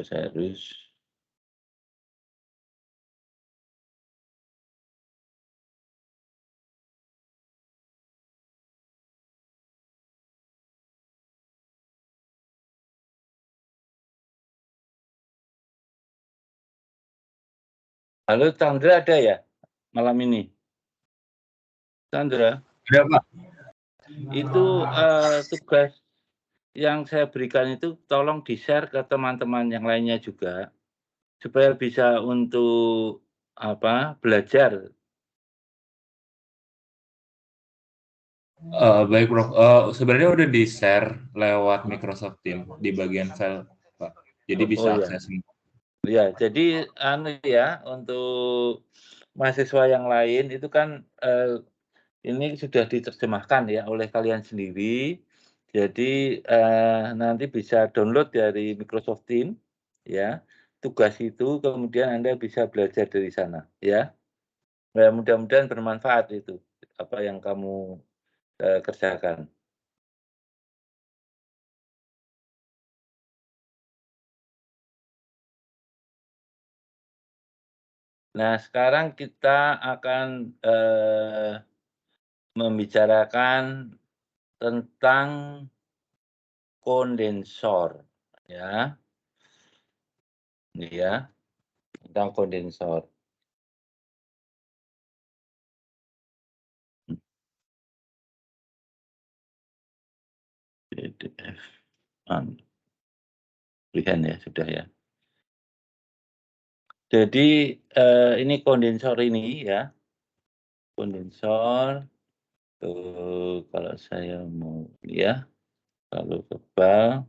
Saya harus halo Chandra ada ya malam ini? Chandra? Ada, Pak. Itu, tugas yang saya berikan itu tolong di-share ke teman-teman yang lainnya juga, supaya bisa untuk, belajar. Baik, Prof. Sebenarnya udah di-share lewat Microsoft Teams di bagian file, Pak. Jadi bisa Oh ya. akses semua. Ya, jadi untuk mahasiswa yang lain itu kan, ini sudah diterjemahkan ya oleh kalian sendiri. Jadi, nanti bisa download dari Microsoft Teams ya, tugas itu kemudian Anda bisa belajar dari sana ya. Ya mudah-mudahan bermanfaat itu, apa yang kamu, kerjakan. Nah sekarang kita akan, membicarakan tentang kondensor ya. Ini ya, tentang kondensor. PDF pilihan ya, sudah ya. Jadi, ini kondensor ini ya, kondensor, kalau saya mau ya, kalau tebal,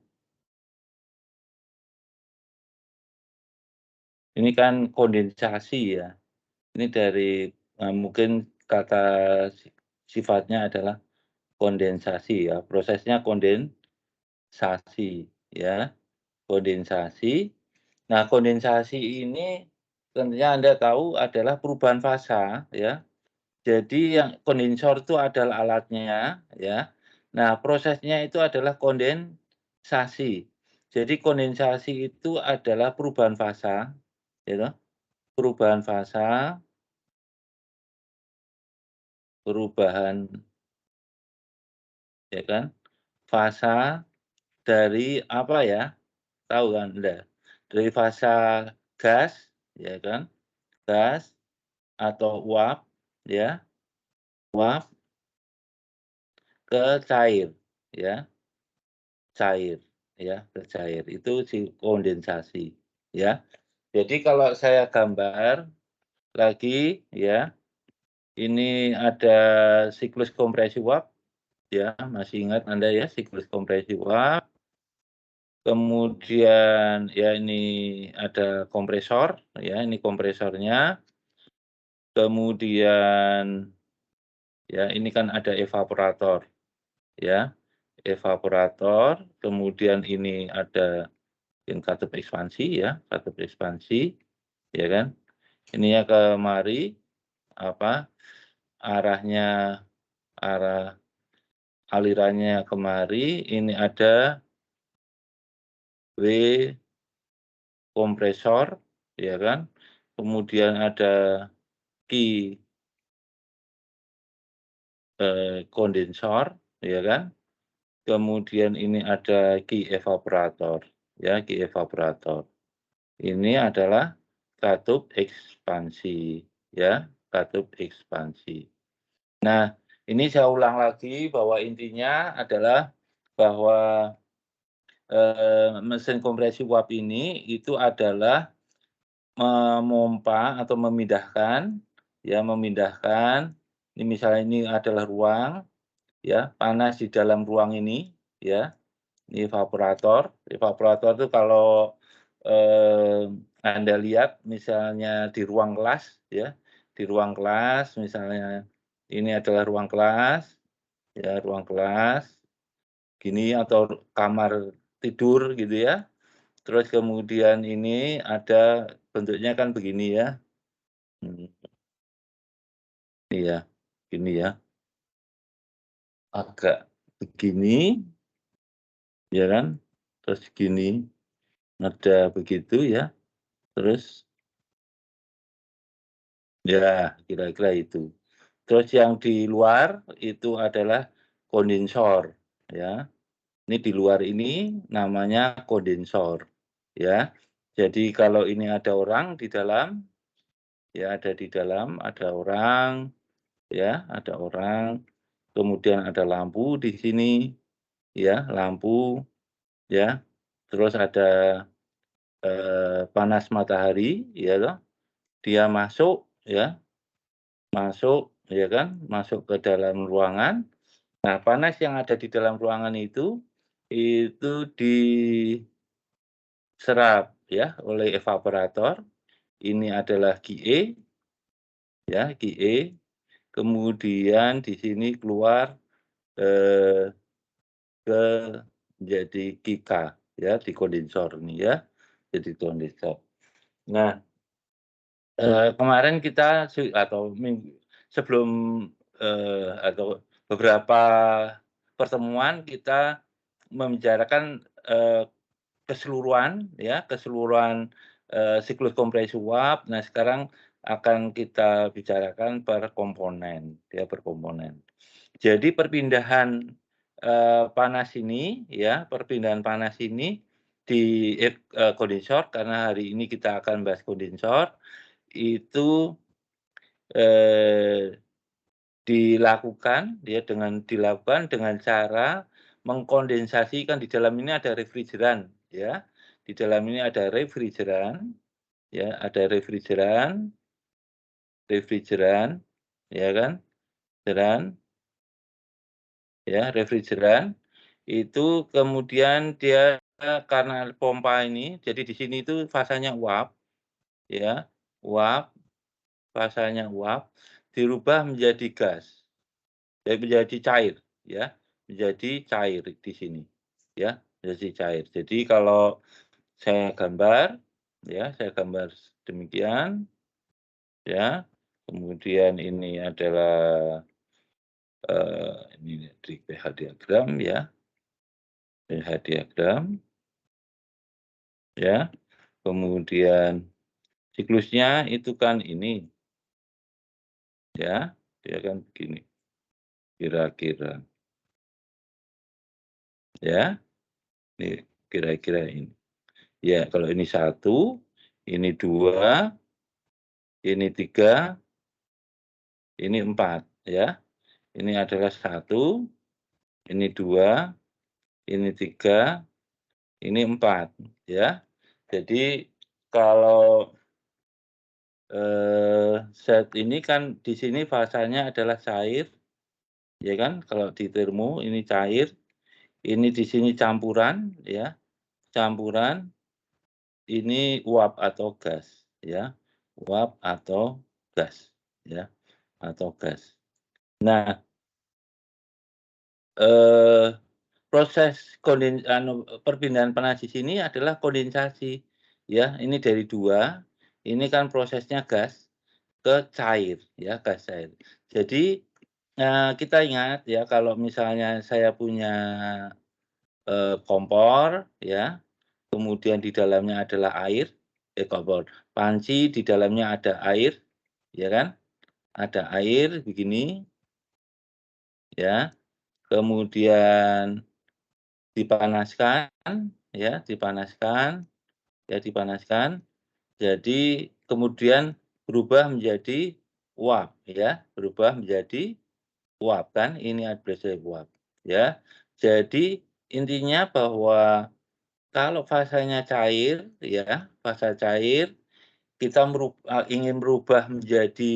ini kan kondensasi ya. Ini dari, mungkin kata sifatnya adalah kondensasi ya, prosesnya kondensasi ya, kondensasi. Nah, kondensasi ini tentunya Anda tahu adalah perubahan fasa ya. Jadi yang kondensor itu adalah alatnya ya. Nah, prosesnya itu adalah kondensasi. Jadi kondensasi itu adalah perubahan fasa, gitu. Perubahan fasa, perubahan ya kan, fasa dari apa ya, tahu kan Anda? Dari fasa gas ya kan, gas atau uap ya, uap ke cair ya, cair ya, ke cair. Itu si kondensasi ya. Jadi kalau saya gambar lagi ya, ini ada siklus kompresi uap ya, masih ingat Anda ya siklus kompresi uap. Kemudian ya ini ada kompresor ya, ini kompresornya. Kemudian ya ini kan ada evaporator ya, evaporator. Kemudian ini ada yang katup ekspansi ya, katup ekspansi ya kan. Ininya kemari apa, arahnya arah alirannya kemari, ini ada W kompresor ya kan. Kemudian ada Q kondensor ya kan. Kemudian ini ada Q evaporator ya, Q evaporator. Ini adalah katup ekspansi ya, katup ekspansi. Nah, ini saya ulang lagi bahwa intinya adalah bahwa, mesin kompresi uap ini itu adalah memompa atau memindahkan ya, memindahkan ini misalnya ini adalah ruang ya, panas di dalam ruang ini ya, ini evaporator. Evaporator itu kalau, Anda lihat misalnya di ruang kelas ya, di ruang kelas misalnya ini adalah ruang kelas ya, ruang kelas gini atau kamar tidur gitu ya. Terus kemudian ini ada bentuknya kan begini ya, hmm, iya, gini ya, agak begini, ya kan, terus gini. Nada begitu ya. Terus ya kira-kira itu. Terus yang di luar itu adalah kondensor ya. Ini di luar ini namanya kondensor ya. Jadi kalau ini ada orang di dalam, ya ada di dalam, ada orang, ya ada orang, kemudian ada lampu di sini, ya lampu, ya. Terus ada panas matahari, ya toh. Dia masuk, ya, masuk, ya kan, masuk ke dalam ruangan. Nah, panas yang ada di dalam ruangan itu diserap ya oleh evaporator. Ini adalah QE, ya QE. Kemudian di sini keluar eh, ke menjadi QK ya di kondensor ini ya, jadi kondensor. Nah, kemarin kita atau sebelum atau beberapa pertemuan kita membicarakan keseluruhan ya, keseluruhan siklus kompresi uap. Nah, sekarang akan kita bicarakan per komponen ya, per komponen. Jadi perpindahan panas ini ya, perpindahan panas ini di kondensor, karena hari ini kita akan bahas kondensor, itu dilakukan dengan cara mengkondensasikan. Di dalam ini ada refrigeran ya. Di dalam ini ada refrigeran ya, ada refrigeran ya kan, refrigeran itu kemudian dia karena pompa ini, jadi di sini itu fasanya uap ya, uap, fasanya uap dirubah menjadi gas. Menjadi cair ya, menjadi cair di sini ya, menjadi cair. Jadi kalau saya gambar ya, saya gambar demikian ya. Kemudian ini adalah ini di pH diagram ya, pH diagram ya. Kemudian siklusnya itu kan ini ya, dia kan begini kira-kira ya, ini kira-kira ini. Ya, kalau ini 1, ini 2, ini 3, ini 4, ya. Ini adalah 1, ini 2, ini 3, ini 4, ya. Jadi kalau zat ini kan di sini fasanya adalah cair, ya kan. Kalau di termo ini cair, ini di sini campuran, ya. Campuran, ini uap atau gas, ya. Uap atau gas, ya. Atau gas. Nah, proses perpindahan panas di sini adalah kondensasi, ya. Ini dari 2, ini kan prosesnya gas ke cair, ya, gas cair. Jadi, kita ingat ya, kalau misalnya saya punya, kompor, ya, kemudian di dalamnya adalah air, kompor, panci di dalamnya ada air, ya kan, ada air begini, ya, kemudian dipanaskan, ya, dipanaskan, ya, dipanaskan. Jadi kemudian berubah menjadi uap, ya, berubah menjadi uap kan, ini adalah uap, ya. Jadi intinya bahwa kalau fasanya cair, ya, fasa cair, kita ingin merubah menjadi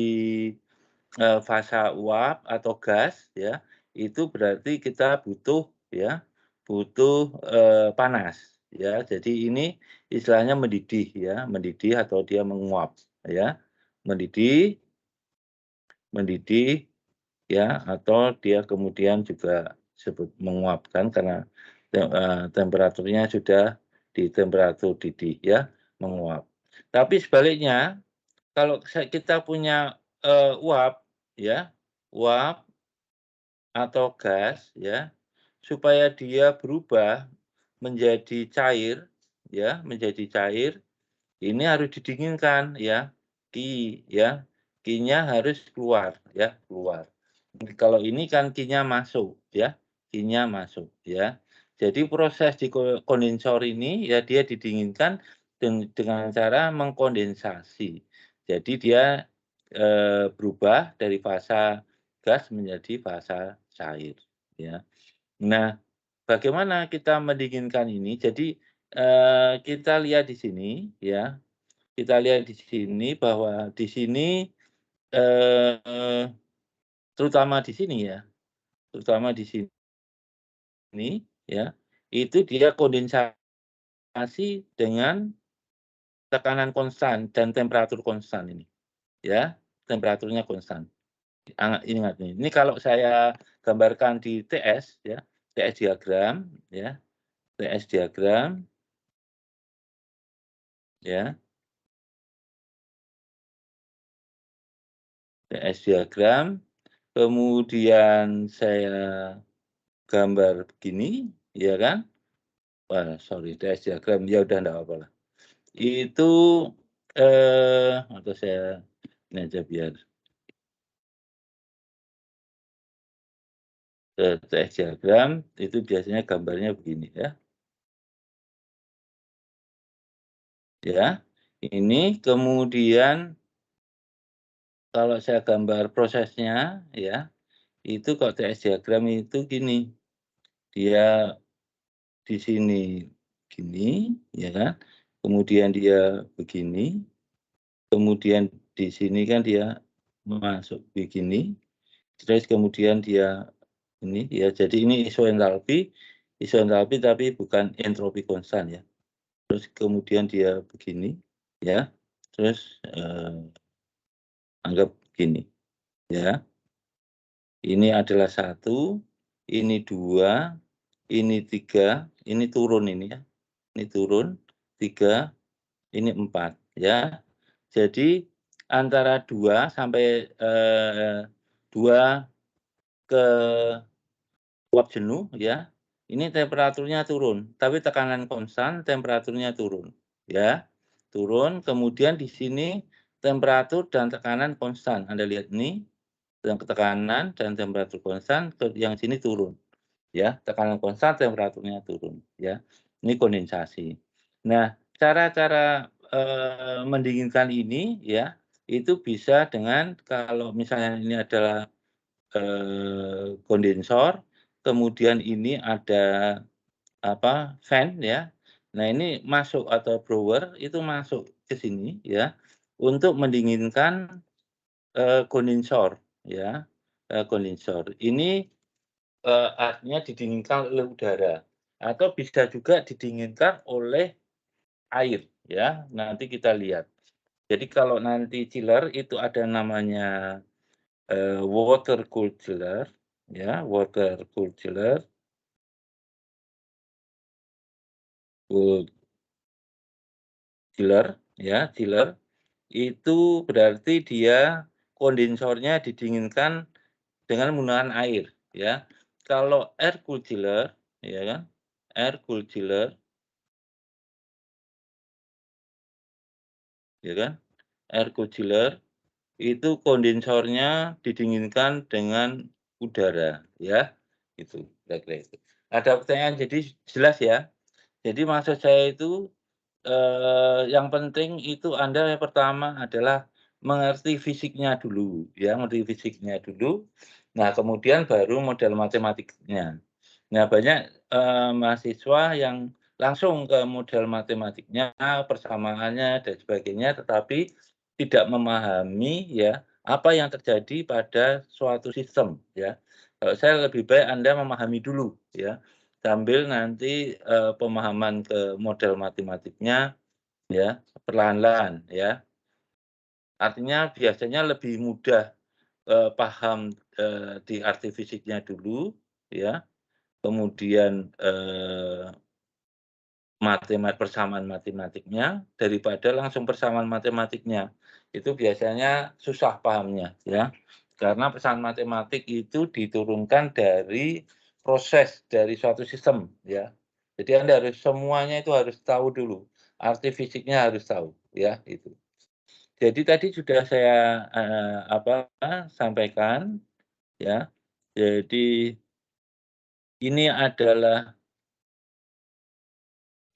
fasa uap atau gas ya, itu berarti kita butuh ya, butuh, panas ya. Jadi ini istilahnya mendidih ya, mendidih atau dia menguap ya. Mendidih mendidih ya, atau dia kemudian juga disebut menguap kan, karena temperaturnya sudah di temperatur didih ya, menguap. Tapi sebaliknya kalau kita punya, uap ya, uap atau gas ya, supaya dia berubah menjadi cair ya menjadi cair, ini harus didinginkan ya, ya. Qi-nya harus keluar ya, keluar. Kalau ini kan Qi-nya masuk ya, Qi-nya masuk ya. Jadi proses di kondensor ini ya dia didinginkan dengan cara mengkondensasi. Jadi dia berubah dari fasa gas menjadi fasa cair ya. Nah, bagaimana kita mendinginkan ini? Jadi kita lihat di sini ya, kita lihat di sini bahwa di sini eh, terutama di sini ya, terutama di sini ya, itu dia kondensasi dengan tekanan konstan dan temperatur konstan ini ya, temperaturnya konstan. Ingat nih, ini kalau saya gambarkan di TS ya, TS diagram ya, TS diagram ya, TS diagram, kemudian saya gambar begini, ya kan? Wah, sorry, TS diagram, ya udah enggak apa-apa lah. Itu, atau saya ini aja biar TS diagram, itu biasanya gambarnya begini ya. Ya, ini kemudian kalau saya gambar prosesnya ya, itu kalau TS diagram itu gini, dia di sini gini, ya kan, kemudian dia begini, kemudian di sini kan dia masuk begini, terus kemudian dia ini ya, jadi ini isoentalpi tapi bukan entropi konstan ya. Terus kemudian dia begini ya, terus anggap begini ya. Ini adalah 1, ini 2, ini 3, ini turun ini ya. Ini turun 3, ini 4 ya. Jadi antara 2 sampai 2 ke uap jenuh ya, ini temperaturnya turun, tapi tekanan konstan, temperaturnya turun ya. Turun, kemudian di sini temperatur dan tekanan konstan. Anda lihat ini, tekanan dan temperatur konstan, yang sini turun ya, tekanan konstan, temperaturnya turun ya. Ini kondensasi. Nah, cara-cara mendinginkan ini ya, itu bisa dengan kalau misalnya ini adalah kondensor, kemudian ini ada apa, fan ya. Nah, ini masuk atau blower itu masuk ke sini ya, untuk mendinginkan kondensor ya, kondensor. Ini artinya didinginkan oleh udara atau bisa juga didinginkan oleh air ya, nanti kita lihat. Jadi kalau nanti chiller itu ada namanya water cooled chiller ya, water cooled chiller, cooled chiller ya, chiller itu berarti dia kondensornya didinginkan dengan menggunakan air ya. Kalau air cooled chiller ya kan, air cooled chiller ya kan, air cooled chiller itu kondensornya didinginkan dengan udara ya, itu kira-kira itu. Ada pertanyaan jadi jelas ya? Jadi maksud saya itu, yang penting itu Anda yang pertama adalah mengerti fisiknya dulu ya, mengerti fisiknya dulu, nah kemudian baru model matematiknya. Nah banyak, mahasiswa yang langsung ke model matematiknya, persamaannya dan sebagainya, tetapi tidak memahami ya, apa yang terjadi pada suatu sistem ya. Kalau saya lebih baik Anda memahami dulu ya, sambil nanti, pemahaman ke model matematiknya ya, perlahan-lahan ya. Artinya biasanya lebih mudah, paham, di arti fisiknya dulu ya, kemudian, persamaan matematiknya, daripada langsung persamaan matematiknya. Itu biasanya susah pahamnya ya, karena persamaan matematik itu diturunkan dari proses dari suatu sistem ya. Jadi Anda harus semuanya itu harus tahu dulu, arti fisiknya harus tahu, ya, itu. Jadi tadi sudah saya, sampaikan, ya. Jadi ini adalah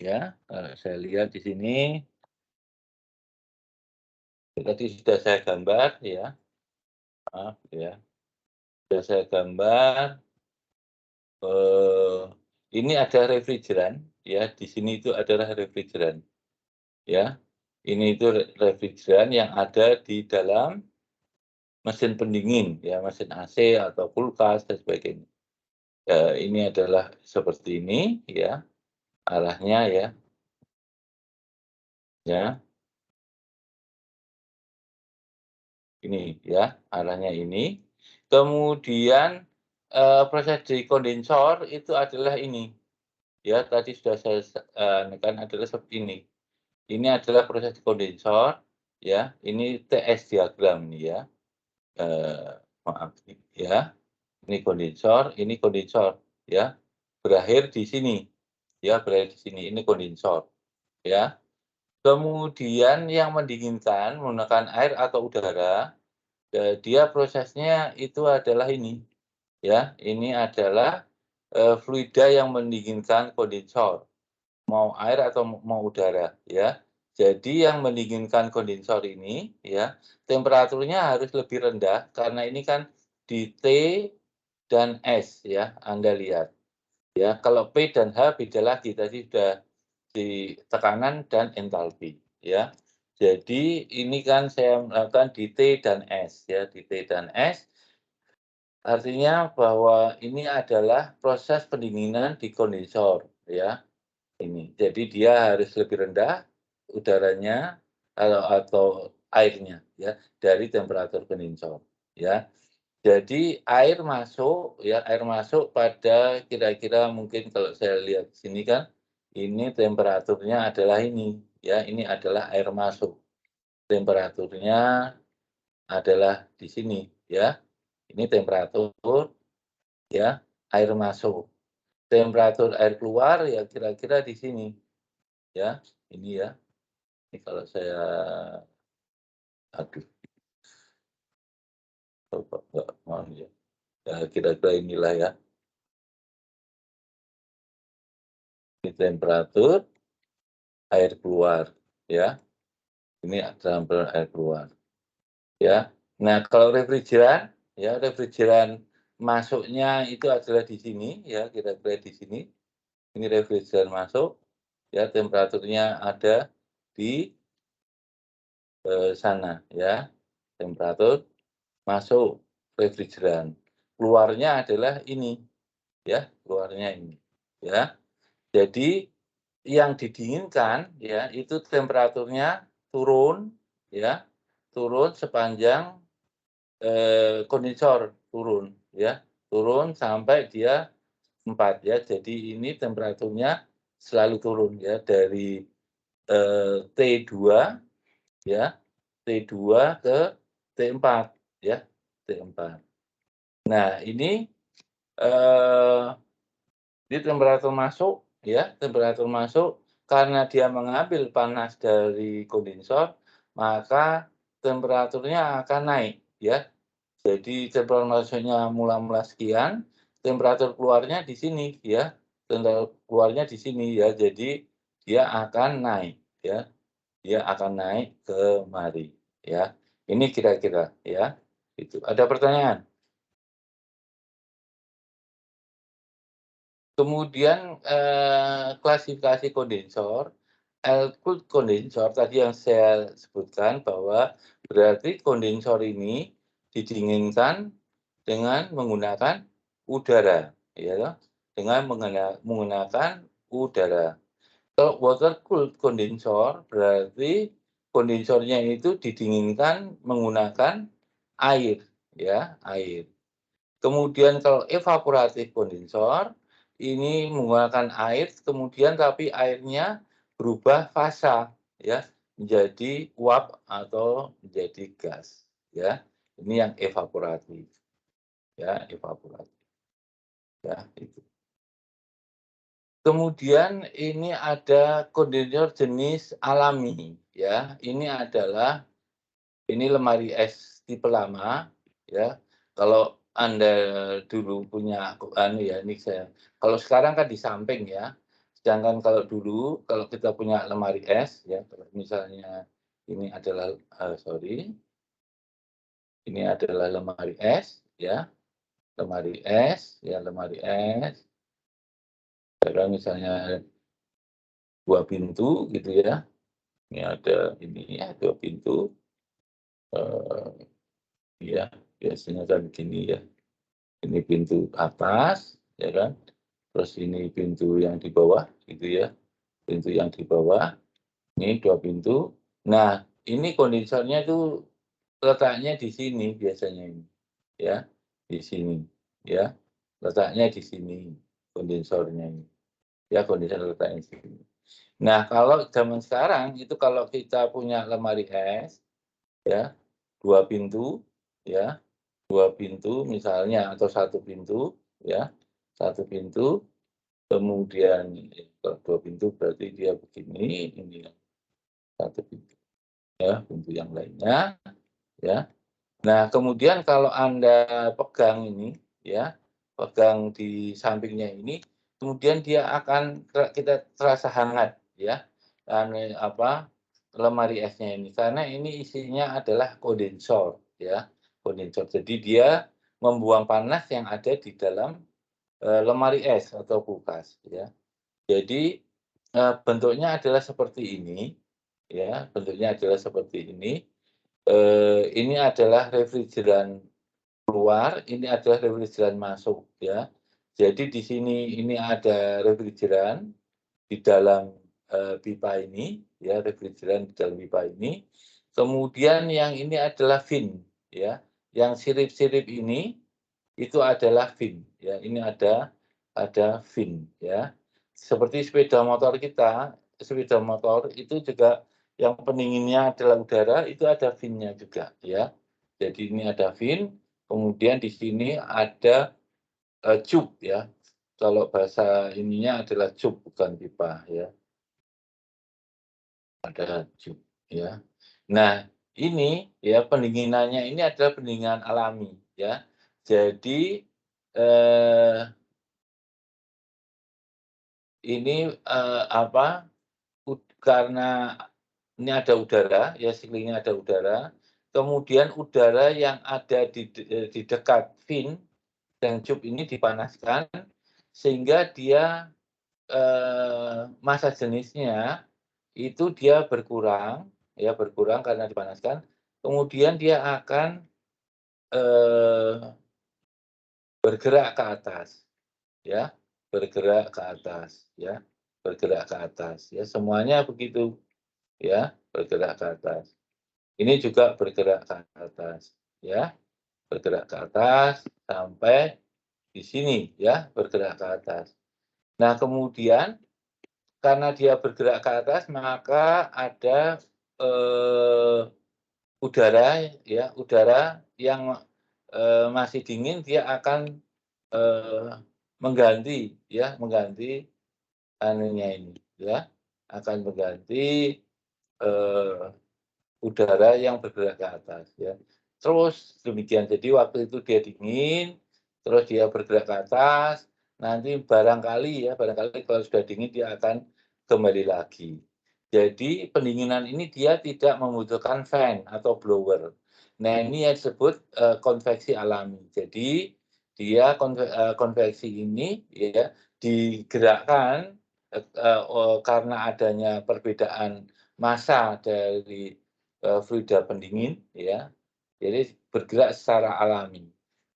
ya, saya lihat di sini, tadi sudah saya gambar ya, maaf ya, sudah saya gambar, eee, ini ada refrigeran, ya, di sini itu adalah refrigeran, ya. Ini itu refrigeran yang ada di dalam mesin pendingin, ya, mesin AC atau kulkas dan sebagainya. Ini adalah seperti ini, ya, arahnya ya, ya, ini ya, arahnya ini. Kemudian, proses di kondensor itu adalah ini, ya, tadi sudah saya nekan adalah seperti ini. Ini adalah proses kondensor, ya, ini TS diagram nih ya, maaf nih ya, ini kondensor, ya, berakhir di sini, ya, berakhir di sini, ini kondensor, ya. Kemudian yang mendinginkan menggunakan air atau udara, dia prosesnya itu adalah ini, ya, ini adalah, fluida yang mendinginkan kondensor, mau air atau mau udara, ya. Jadi yang mendinginkan kondensor ini, ya, temperaturnya harus lebih rendah karena ini kan di T dan S, ya, Anda lihat. Ya, kalau P dan H beda lagi, tadi sudah di tekanan dan entalpi, ya. Jadi ini kan saya melakukan di T dan S, ya, di T dan S, artinya bahwa ini adalah proses pendinginan di kondensor, ya, ini. Jadi dia harus lebih rendah udaranya atau airnya, ya, dari temperatur kondensor, ya. Jadi air masuk pada kira-kira mungkin kalau saya lihat di sini kan, ini temperaturnya adalah ini, ya, ini adalah air masuk. Temperaturnya adalah di sini, ya. Ini temperatur, ya, air masuk. Temperatur air keluar ya kira-kira di sini, ya. Ini ya, ini kalau saya aduh, coba nggak mau ya. Ya kira-kira inilah ya, ini temperatur air keluar, ya. Ini sampel air keluar, ya. Nah, kalau refrigeran, ya, refrigeran masuknya itu adalah di sini, ya, kira-kira di sini. Ini refrigeran masuk, ya, temperaturnya ada di, sana, ya. Temperatur masuk refrigeran. Keluarnya adalah ini, ya, keluarnya ini, ya. Jadi yang didinginkan, ya, itu temperaturnya turun, ya, turun sepanjang, kondensor turun, ya, turun sampai dia 4 ya. Jadi ini temperaturnya selalu turun ya dari, T2 ya, T2 ke T4 ya, T4. Nah eee, ini temperatur masuk ya, temperatur masuk karena dia mengambil panas dari kondensor, maka temperaturnya akan naik ya. Jadi temperatur masuknya mula-mula sekian, temperatur keluarnya di sini ya, temperatur keluarnya di sini ya. Jadi dia akan naik ya, dia akan naik kemari ya. Ini kira-kira ya, itu. Ada pertanyaan? Kemudian, klasifikasi kondensor, air-cooled kondensor tadi yang saya sebutkan bahwa berarti kondensor ini didinginkan dengan menggunakan udara, ya toh, dengan menggunakan udara. Kalau water cooled kondensor berarti kondensornya itu didinginkan menggunakan air, ya, air. Kemudian kalau evaporatif kondensor, ini menggunakan air, kemudian tapi airnya berubah fasa, ya, menjadi uap atau menjadi gas, ya. Ini yang evaporatif, ya, evaporatif, ya, itu. Kemudian ini ada kondensor jenis alami, ya. Ini lemari es tipe lama, ya. Kalau Anda dulu punya ya, ini saya. Kalau sekarang kan di samping ya. Sedangkan kalau dulu, kalau kita punya lemari es, ya, kalau misalnya ini adalah, ini adalah lemari es, ya. Lemari es, ya, lemari es. Kalau misalnya 2 pintu gitu ya. Ini ada ini ya, 2 pintu, ya, biasanya kan begini ya. Ini pintu atas, ya kan, terus ini pintu yang di bawah gitu ya, pintu yang di bawah, ini 2 pintu. Nah, ini kondensornya itu letaknya di sini biasanya ini, ya, di sini, ya, letaknya di sini kondensornya ini, ya, kondensor letaknya di sini. Nah, kalau zaman sekarang itu kalau kita punya lemari es, ya, 2 pintu, ya, 2 pintu misalnya atau 1 pintu, ya, 1 pintu, kemudian kalau 2 pintu berarti dia begini, ini 1 pintu, ya, pintu yang lainnya, ya. Nah, kemudian kalau Anda pegang ini, ya, pegang di sampingnya ini, kemudian dia akan kita terasa hangat, ya, lemari esnya ini, karena ini isinya adalah kondensor, ya, kondensor. Jadi dia membuang panas yang ada di dalam, lemari es atau kulkas, ya. Jadi, bentuknya adalah seperti ini, ya, bentuknya adalah seperti ini. Ini adalah refrigeran keluar, ini adalah refrigeran masuk, ya. Jadi di sini ini ada refrigeran di dalam, pipa ini, ya, refrigeran di dalam pipa ini. Kemudian yang ini adalah fin, ya. Yang sirip-sirip ini, itu adalah fin, ya. Ini ada fin, ya. Seperti sepeda motor kita, sepeda motor itu juga yang pendinginnya adalah udara, itu ada finnya juga, ya. Jadi ini ada fin, kemudian di sini ada, cup, ya. Kalau bahasa ininya adalah cup, bukan pipa, ya. Ada cup, ya. Nah, ini ya pendinginannya ini adalah pendinginan alami, ya. Jadi, eee, ini, karena ini ada udara, ya, sekelilingnya ada udara, kemudian udara yang ada di dekat fin dan cup ini dipanaskan, sehingga dia, massa jenisnya itu dia berkurang, ya, berkurang karena dipanaskan, kemudian dia akan, eee, bergerak ke atas, ya, bergerak ke atas, ya, bergerak ke atas, ya, semuanya begitu, ya, bergerak ke atas. Ini juga bergerak ke atas, ya, bergerak ke atas sampai di sini, ya, bergerak ke atas. Nah, kemudian karena dia bergerak ke atas, maka ada, eee, udara, ya, udara yang, masih dingin dia akan, eee, mengganti, ya, mengganti anunya ini, ya, akan mengganti, eee, udara yang bergerak ke atas, ya. Terus demikian, jadi waktu itu dia dingin, terus dia bergerak ke atas, nanti barangkali kalau sudah dingin dia akan kembali lagi. Jadi pendinginan ini dia tidak membutuhkan fan atau blower. Nah, ini yang disebut, konveksi alami. Jadi dia konveksi ini ya digerakkan, karena adanya perbedaan massa dari, fluida pendingin, ya. Jadi bergerak secara alami,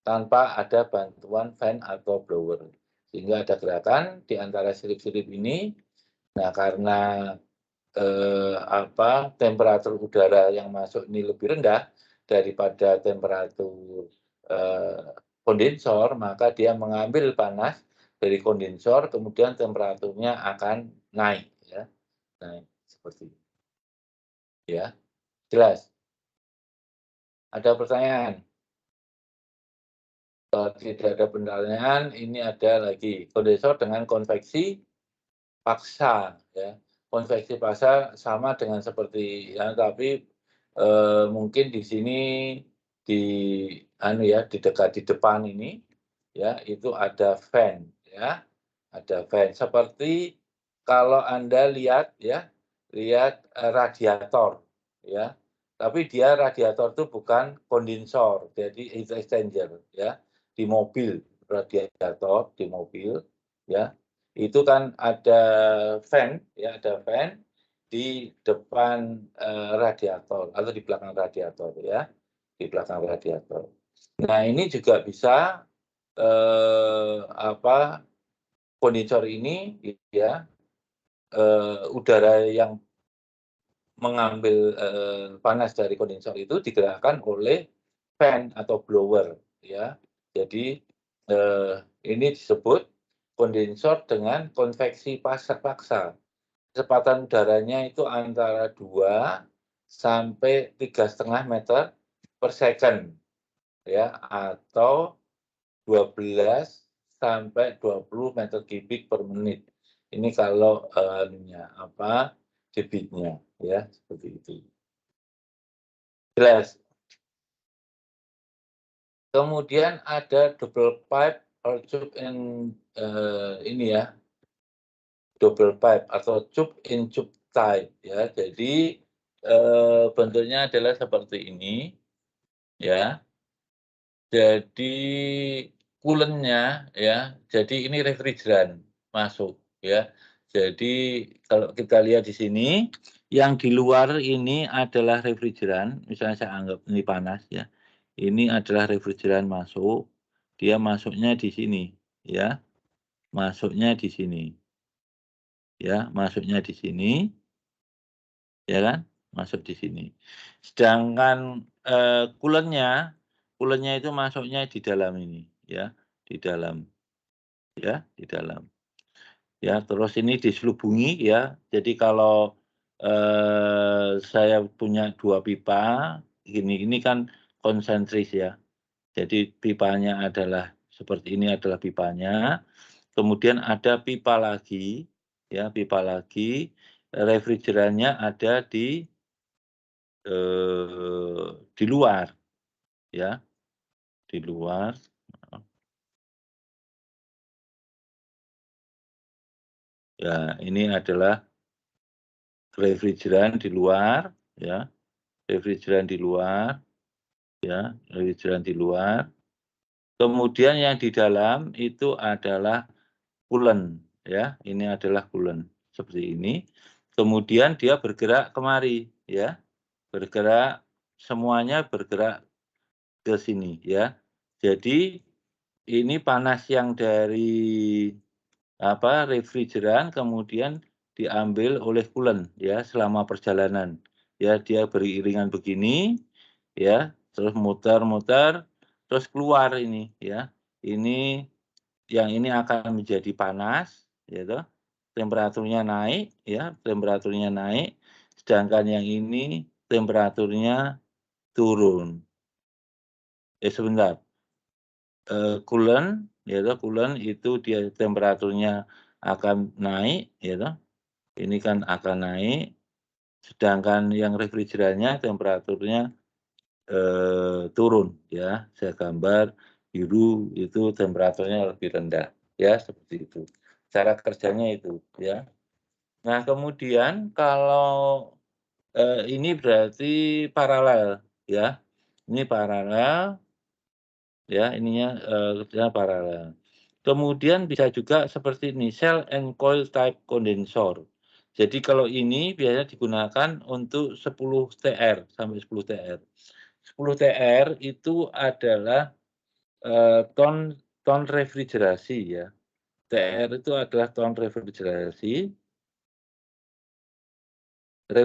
tanpa ada bantuan fan atau blower. Sehingga ada gerakan di antara sirip-sirip ini. Nah, karena, temperatur udara yang masuk ini lebih rendah daripada temperatur, kondensor, maka dia mengambil panas dari kondensor, kemudian temperaturnya akan naik, ya, naik, seperti itu, ya. Jelas? Ada pertanyaan? Kalau tidak ada pertanyaan, ini ada lagi kondensor dengan konveksi, paksa ya. Konveksi paksa sama dengan seperti ya, tapi mungkin di sini di di depan ini ya, itu ada fan ya. Ada fan seperti kalau Anda lihat ya, radiator ya. Tapi dia radiator itu bukan kondensor, jadi heat exchanger ya. Di mobil, radiator di mobil ya. Itu kan ada fan ya, ada fan di depan radiator atau di belakang radiator ya, di belakang radiator. Nah, ini juga bisa kondensor ini ya, udara yang mengambil panas dari kondensor itu digerakkan oleh fan atau blower ya. Jadi ini disebut kondensor dengan konveksi paksa. Kecepatan udaranya itu antara 2 sampai 3,5 meter per second ya, atau 12 sampai 20 meter kubik per menit. Ini kalau debitnya ya, seperti itu. Jelas. Kemudian ada double pipe or tube in ini ya, double pipe atau tube in tube type ya. Jadi bentuknya adalah seperti ini ya. Jadi coolant-nya ya, jadi ini refrigeran masuk ya. Jadi kalau kita lihat di sini, yang di luar ini adalah refrigeran, misalnya saya anggap ini panas ya. Ini adalah refrigeran masuk, dia masuknya di sini ya, masuknya di sini ya, masuknya di sini ya kan, masuk di sini. Sedangkan coolant-nya itu masuknya di dalam ini ya, di dalam ya, di dalam. Ya, terus ini diselubungi ya. Jadi kalau saya punya 2 pipa, ini kan konsentris ya. Jadi pipanya adalah seperti ini adalah pipanya, kemudian ada pipa lagi ya, pipa lagi, refrigerannya ada di luar ya, di luar. Ya, ini adalah refrigeran di luar ya, refrigeran di luar ya, refrigeran di luar. Kemudian yang di dalam itu adalah coolant ya, ini adalah coolant seperti ini. Kemudian dia bergerak kemari ya, bergerak, semuanya bergerak ke sini ya. Jadi ini panas yang dari refrigeran kemudian diambil oleh coolant ya selama perjalanan. Ya, dia beriringan begini ya, terus muter-muter, terus keluar ini ya. Ini yang ini akan menjadi panas ya toh. Temperaturnya naik ya, temperaturnya naik, sedangkan yang ini temperaturnya turun. Sebentar. Coolant ya toh, coolant itu dia temperaturnya akan naik ya toh. Ini kan akan naik, sedangkan yang refrigerannya temperaturnya turun ya. Saya gambar biru itu temperaturnya lebih rendah ya, seperti itu. Cara kerjanya itu ya. Nah, kemudian kalau ini berarti paralel ya. Ini paralel ya, ininya kerjanya paralel. Kemudian bisa juga seperti ini, cell and coil type condenser. Jadi kalau ini biasanya digunakan untuk 10 TR sampai 10 TR. 10 TR itu adalah ton refrigerasi ya. TR itu adalah ton refrigerasi. 1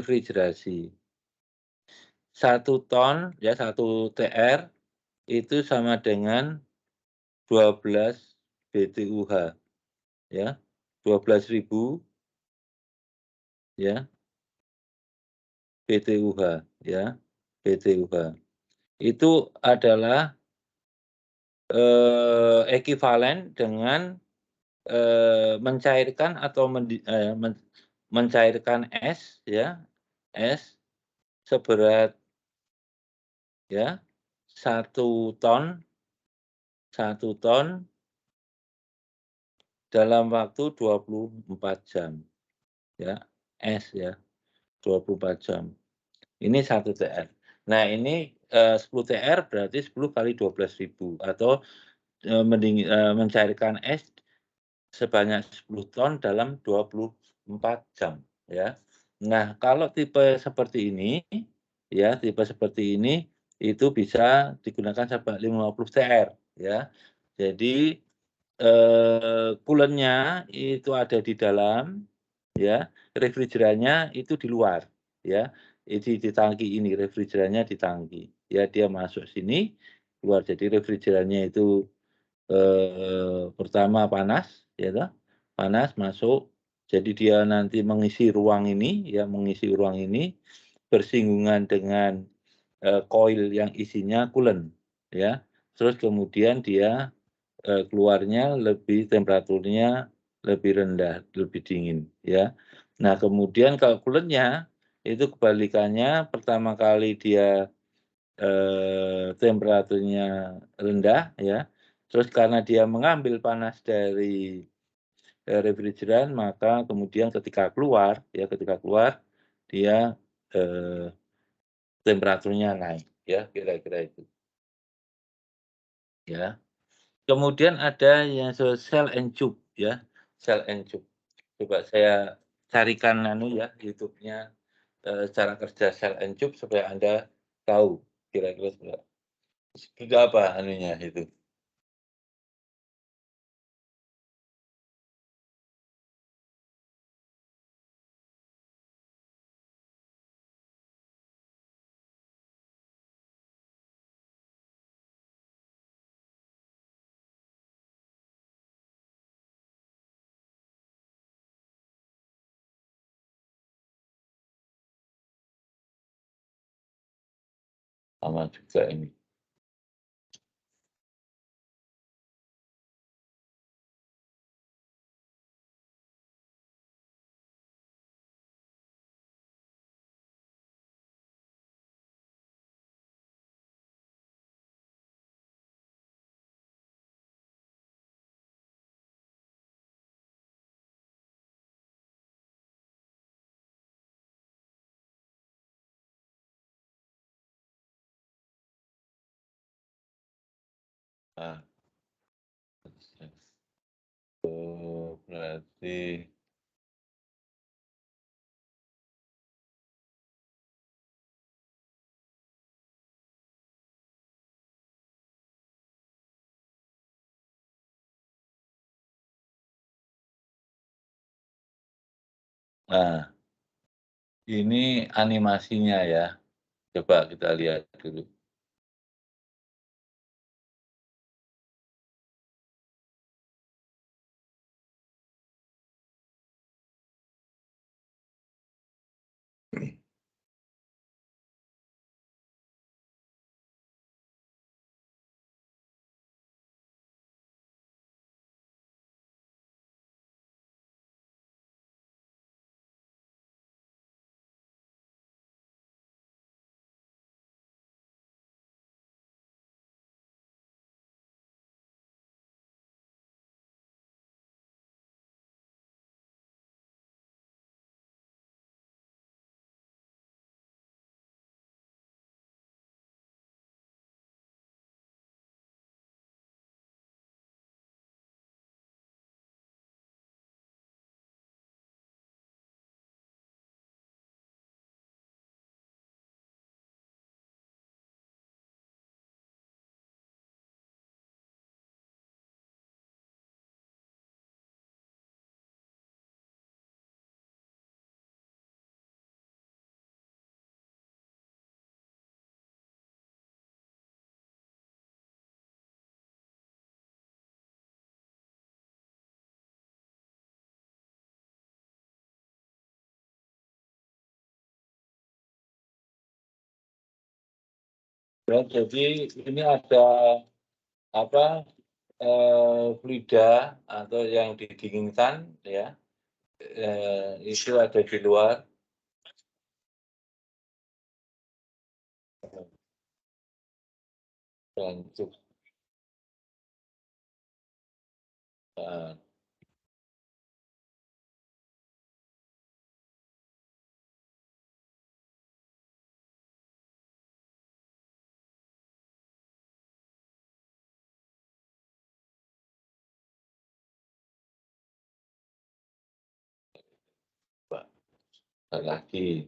ton ya, 1 TR itu sama dengan 12 BTUH ya. 12.000 ya, BTUH ya, BTUH. Itu adalah ekivalen dengan mencairkan atau mencairkan es ya, es seberat ya 1 ton dalam waktu 24 jam ya, es ya, 24 jam. Ini 1 TR. Nah ini, 10 TR berarti 10 kali 12.000 atau, mencairkan es sebanyak 10 ton dalam 24 jam, ya. Nah, kalau tipe seperti ini, ya, tipe seperti ini, itu bisa digunakan sampai 50 TR, ya. Jadi, coolant-nya itu ada di dalam, ya, refrigerannya itu di luar, ya. Di tangki ini, refrigerannya di tangki. Ya, dia masuk sini, keluar. Jadi refrigerannya itu pertama panas, ya toh, panas masuk, jadi dia nanti mengisi ruang ini, ya mengisi ruang ini, bersinggungan dengan, koil yang isinya coolant, ya. Terus kemudian dia, keluarnya temperaturnya lebih rendah, lebih dingin, ya. Nah kemudian kalau coolant-nya, itu kebalikannya, pertama kali dia temperaturnya rendah ya, terus karena dia mengambil panas dari, refrigeran maka kemudian ketika keluar dia, eee, temperaturnya naik ya, kira-kira itu, ya. Kemudian ada yang cell and tube ya, cell and tube. Coba saya carikan ya, YouTube-nya, cara kerja cell and tube supaya Anda tahu kira-kira seperti apa itu. Sama juga ini. Nah, oh, berarti nah, ini animasinya ya. Coba kita lihat dulu. Ya, jadi ini ada apa? fluida atau yang didinginkan ya, itu ada di luar. Dan juga lagi.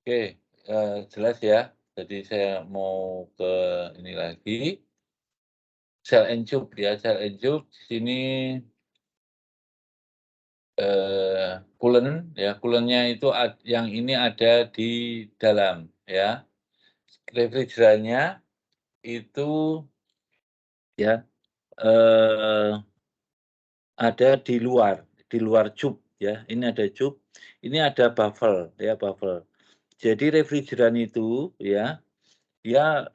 Oke, jelas ya. Jadi saya mau ke ini lagi, sel encuk ya, sel encuk di sini, coolant ya, coolant-nya itu yang ini ada di dalam ya. Refrigerannya itu ya, ada di luar cup ya. Ini ada cup, ini ada baffle ya, baffle. Jadi refrigeran itu ya, dia,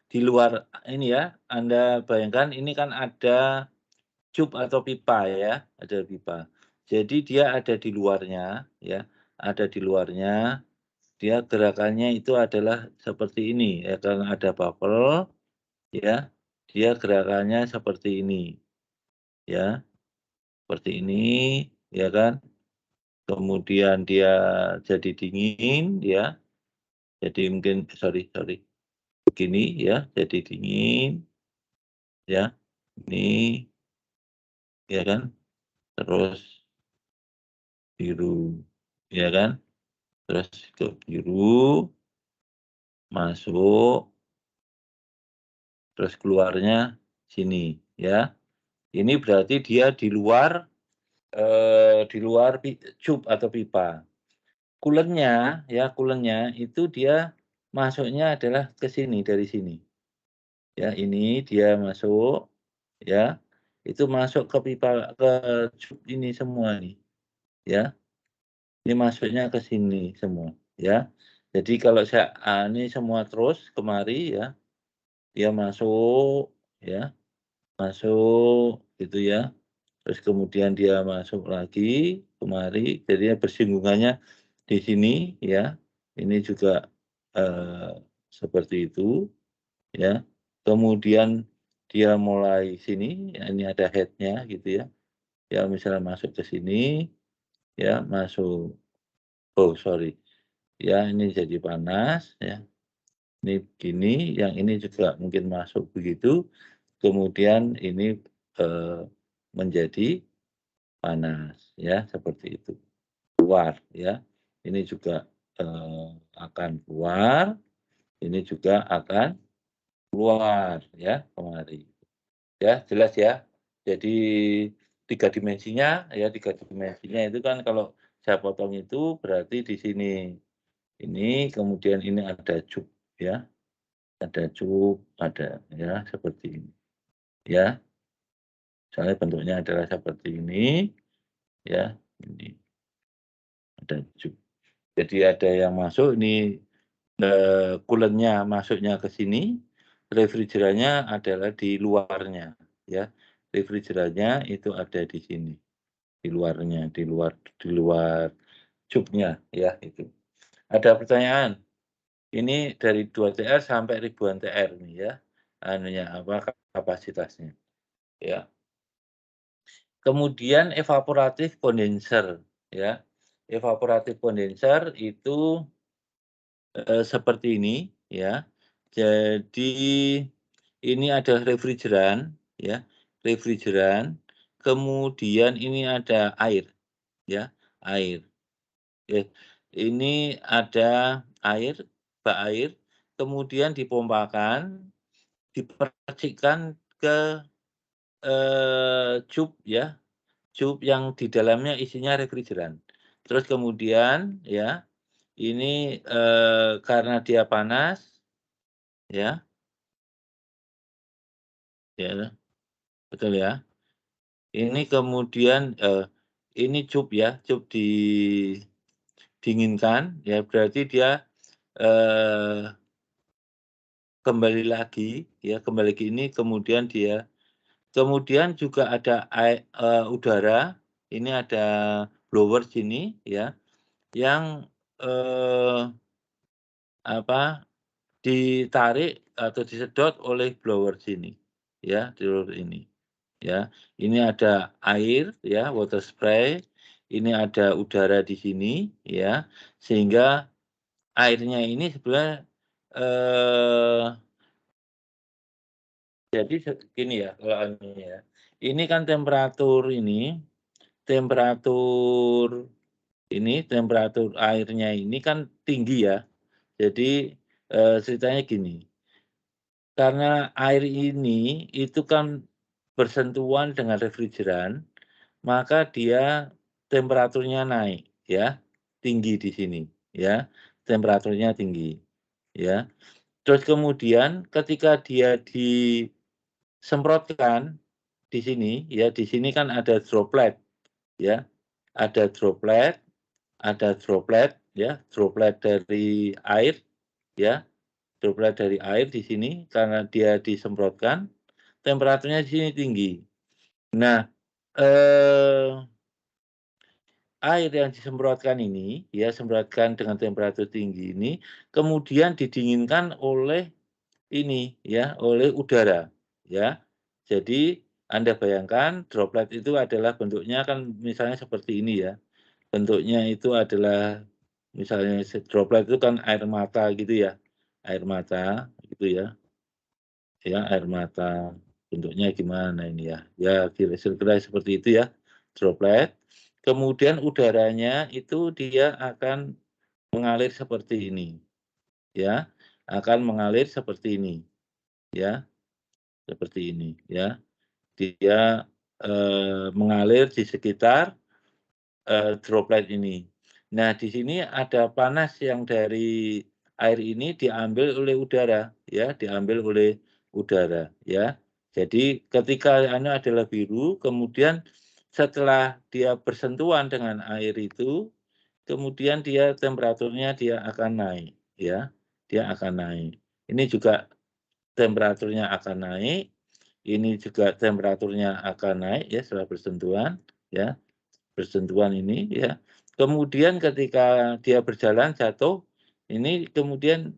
di luar ini ya, Anda bayangkan ini kan ada cup atau pipa ya, ada pipa. Jadi dia ada di luarnya ya, ada di luarnya, dia gerakannya itu adalah seperti ini ya, karena ada bubble ya, dia gerakannya seperti ini ya, seperti ini ya kan. Kemudian dia jadi dingin ya, jadi mungkin sorry, begini ya, jadi dingin ya, ini ya kan, terus biru ya kan, terus ke biru, masuk, terus keluarnya sini ya. Ini berarti dia di luar cup atau pipa. Coolant-nya ya, coolant-nya itu dia masuknya adalah ke sini, dari sini. Ya, ini dia masuk ya, itu masuk ke pipa, ke cup ini semua nih ya. Ini masuknya ke sini semua ya. Jadi kalau saya ini semua terus kemari ya, dia masuk ya, masuk gitu ya. Terus kemudian dia masuk lagi kemari, jadinya bersinggungannya di sini ya. Ini juga seperti itu ya. Kemudian dia mulai sini, ya ini ada head-nya gitu ya. Ya misalnya masuk ke sini, ya masuk, oh sorry, ya ini jadi panas ya. Ini begini, yang ini juga mungkin masuk begitu, kemudian ini menjadi panas, ya, seperti itu. Keluar, ya. Ini juga akan keluar, ini juga akan keluar, ya, kemari. Ya, jelas ya. Jadi 3 dimensinya, ya, 3 dimensinya itu kan kalau saya potong itu berarti di sini ini, kemudian ini ada cub, ya. Ada cub, ada, ya, seperti ini, ya. Misalnya bentuknya adalah seperti ini, ya, ini ada cub. Jadi ada yang masuk ini, coolant-nya masuknya ke sini, refrigerannya adalah di luarnya, ya. Refrigerannya itu ada di sini, di luarnya, di luar cupnya, ya, itu. Ada pertanyaan? Ini dari 2 TR sampai ribuan TR nih ya, anunya, apa, kapasitasnya, ya. Kemudian evaporatif condenser, ya. Evaporatif condenser itu, seperti ini, ya. Jadi ini ada refrigeran, ya, refrigeran, kemudian ini ada air, ya, air. Oke, ini ada air, bak air, kemudian dipompakan, dipercikkan ke, cub ya, cub yang di dalamnya isinya refrigeran. Terus kemudian ya, ini, karena dia panas, ya, ya, betul ya. Ini kemudian, ini cub ya, cub didinginkan, ya berarti dia, eee, kembali lagi, ya kembali ke ini, kemudian kemudian juga ada udara, ini ada blower sini ya, yang, eee, apa, ditarik atau disedot oleh blower sini, ya, blower ini, ya. Ini ada air ya, water spray, ini ada udara di sini ya, sehingga airnya ini sebenarnya, eee, jadi gini ya kalau anunya ya, ini kan temperatur temperatur airnya ini kan tinggi ya. Jadi, ceritanya gini, karena air ini itu kan bersentuhan dengan refrigeran, maka dia temperaturnya naik ya, tinggi di sini ya, temperaturnya tinggi, ya. Terus kemudian ketika dia disemprotkan di sini ya, di sini kan ada droplet ya, ada droplet ya, droplet dari air ya, droplet dari air di sini karena dia disemprotkan, temperaturnya di sini tinggi. Nah, eee, air yang disemprotkan ini, ya semprotkan dengan temperatur tinggi ini, kemudian didinginkan oleh ini ya, oleh udara, ya. Jadi Anda bayangkan droplet itu adalah bentuknya kan misalnya seperti ini ya, bentuknya itu adalah misalnya droplet itu kan air mata gitu ya, air mata gitu ya. Ya, air mata. Bentuknya gimana ini ya? Ya kira-kira seperti itu ya, droplet. Kemudian udaranya itu dia akan mengalir seperti ini, ya. Akan mengalir seperti ini, ya, seperti ini, ya. Dia, mengalir di sekitar droplet ini. Nah, di sini ada panas yang dari air ini diambil oleh udara, ya, diambil oleh udara, ya. Jadi ketika anu adalah biru, kemudian setelah dia bersentuhan dengan air itu, kemudian temperaturnya dia akan naik, ya, dia akan naik. Ini juga temperaturnya akan naik, ini juga temperaturnya akan naik ya setelah bersentuhan, ya. Bersentuhan ini ya. Kemudian ketika dia berjalan jatuh, ini kemudian,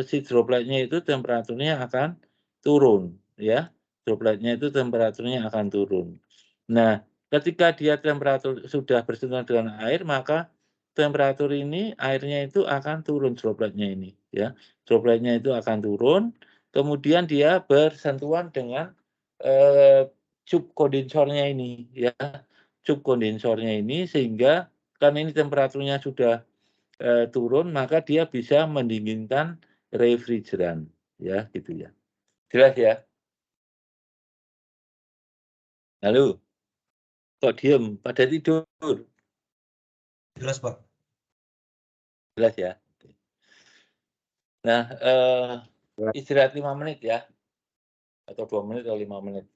si dropletnya itu temperaturnya akan turun ya, dropletnya itu temperaturnya akan turun. Nah, ketika dia temperatur sudah bersentuhan dengan air, maka temperatur ini airnya itu akan turun dropletnya ini ya. Dropletnya itu akan turun, kemudian dia bersentuhan dengan cup kondensornya ini ya. Cup kondensornya ini sehingga kan ini temperaturnya sudah turun, maka dia bisa mendinginkan refrigeran ya gitu ya. Jelas ya? Halo? Kok diem? Pada tidur? Jelas, Pak. Jelas ya? Nah, istirahat 5 menit ya, atau 2 menit atau 5 menit.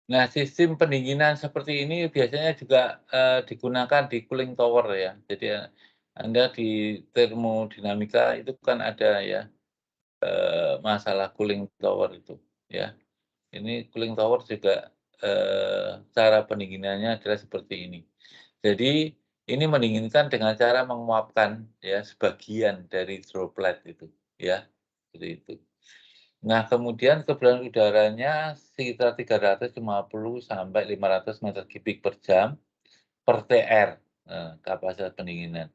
Nah, sistem pendinginan seperti ini biasanya juga, digunakan di cooling tower ya. Jadi, Anda di termodinamika itu kan ada ya, masalah cooling tower itu, ya. Ini cooling tower juga, cara pendinginannya adalah seperti ini. Jadi, ini mendinginkan dengan cara menguapkan ya sebagian dari droplet itu, ya, seperti itu. Nah, kemudian keberadaan udaranya sekitar 350 sampai 500 meter kubik per jam per TR, kapasitas pendinginan.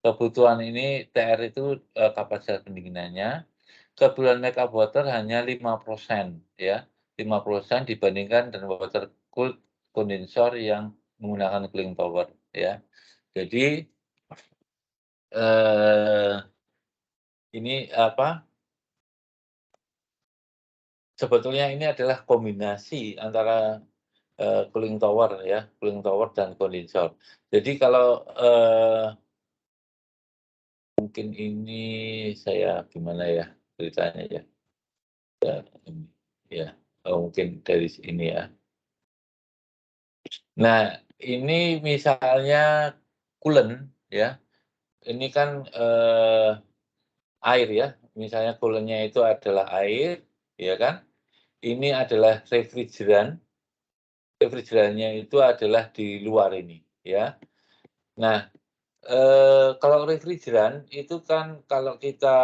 Kebutuhan ini TR itu, kapasitas pendinginannya. Kebutuhan makeup water hanya 5% ya, 5% dibandingkan dengan water cooled kondensor yang menggunakan cooling tower ya. Jadi, ini apa, sebetulnya ini adalah kombinasi antara cooling tower ya, cooling tower dan kondensor. Jadi kalau, mungkin ini saya gimana ya ceritanya ya, ya, mungkin dari sini ya. Nah, ini misalnya coolant ya, ini kan, air ya, misalnya coolant-nya itu adalah air, ya kan. Ini adalah refrigeran, refrigerannya itu adalah di luar ini, ya. Nah, kalau refrigeran itu kan kalau kita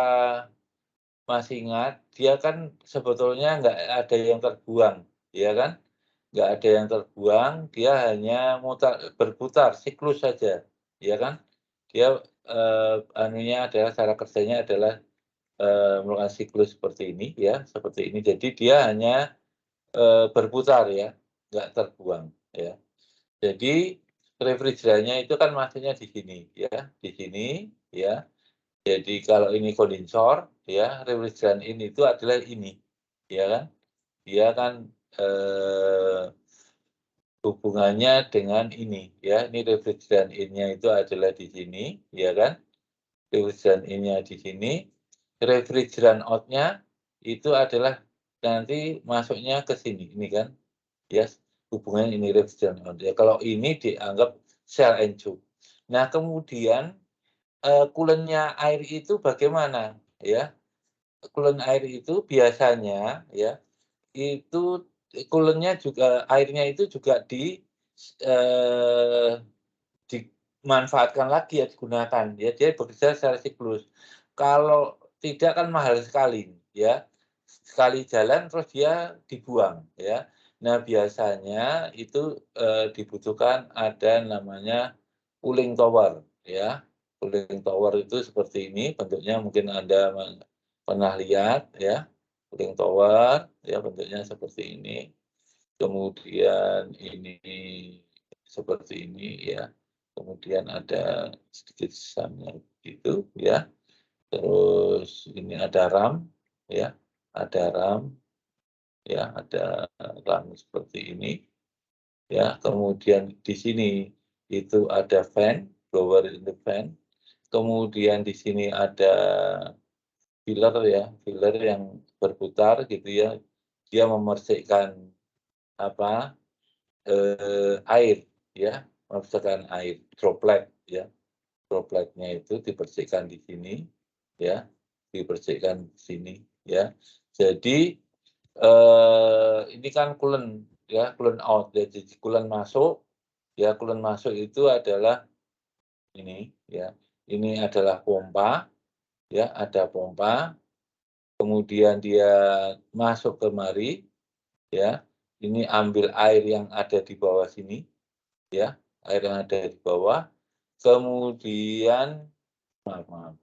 masih ingat, dia kan sebetulnya nggak ada yang terbuang, ya kan? Nggak ada yang terbuang, dia hanya berputar, siklus saja, ya kan? Dia, anunya adalah cara kerjanya adalah, melakukan siklus seperti ini ya, seperti ini. Jadi dia hanya, berputar ya, nggak terbuang, ya. Jadi refrigerannya itu kan masuknya di sini ya, di sini ya. Jadi kalau ini kondensor ya, refrigeran ini itu adalah ini, ya kan. Dia kan, hubungannya dengan ini ya, ini refrigeran in-nya itu adalah di sini, ya kan. Refrigeran in-nya di sini, refrigeran out-nya itu adalah nanti masuknya ke sini, ini kan. Ya, hubungannya ini refrigeran out. Ya, kalau ini dianggap cell and tube. Nah, kemudian coolant-nya air itu bagaimana ya? Coolant air itu biasanya ya, itu coolant-nya juga airnya itu juga eee, dimanfaatkan lagi ya, digunakan ya, dia bekerja secara siklus. Kalau tidak kan mahal sekali ya, sekali jalan terus dia dibuang ya. Nah, biasanya itu, dibutuhkan ada namanya cooling tower ya. Cooling tower itu seperti ini bentuknya, mungkin Anda pernah lihat ya, cooling tower ya, bentuknya seperti ini. Kemudian ini seperti ini ya. Kemudian ada sedikit sisanya gitu ya. Terus ini ada RAM ya, ada RAM ya, ada RAM seperti ini ya. Kemudian di sini itu ada fan, blower in the fan. Kemudian di sini ada filler ya, filler yang berputar gitu ya. Dia memersihkan apa, air ya, memisahkan air, droplet ya. Dropletnya itu dibersihkan di sini ya, dibersihkan di sini ya. Jadi, ini kan coolant ya, coolant out ya, jadi coolant masuk ya, coolant masuk itu adalah ini ya, ini adalah pompa ya, ada pompa, kemudian dia masuk kemari ya, ini ambil air yang ada di bawah sini ya, air yang ada di bawah, kemudian maaf,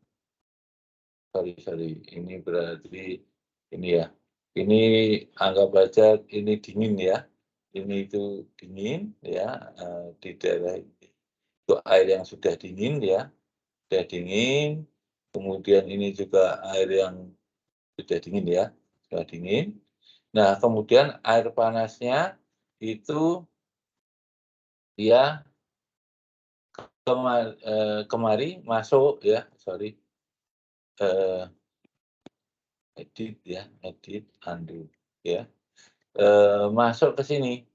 sorry, ini berarti ini ya, ini anggap aja ini dingin ya, ini itu dingin ya, di daerah ini, itu air yang sudah dingin ya, sudah dingin, kemudian ini juga air yang sudah dingin ya, sudah dingin. Nah, kemudian air panasnya itu dia kemari masuk ya, sorry, edit, undo ya, masuk ke sini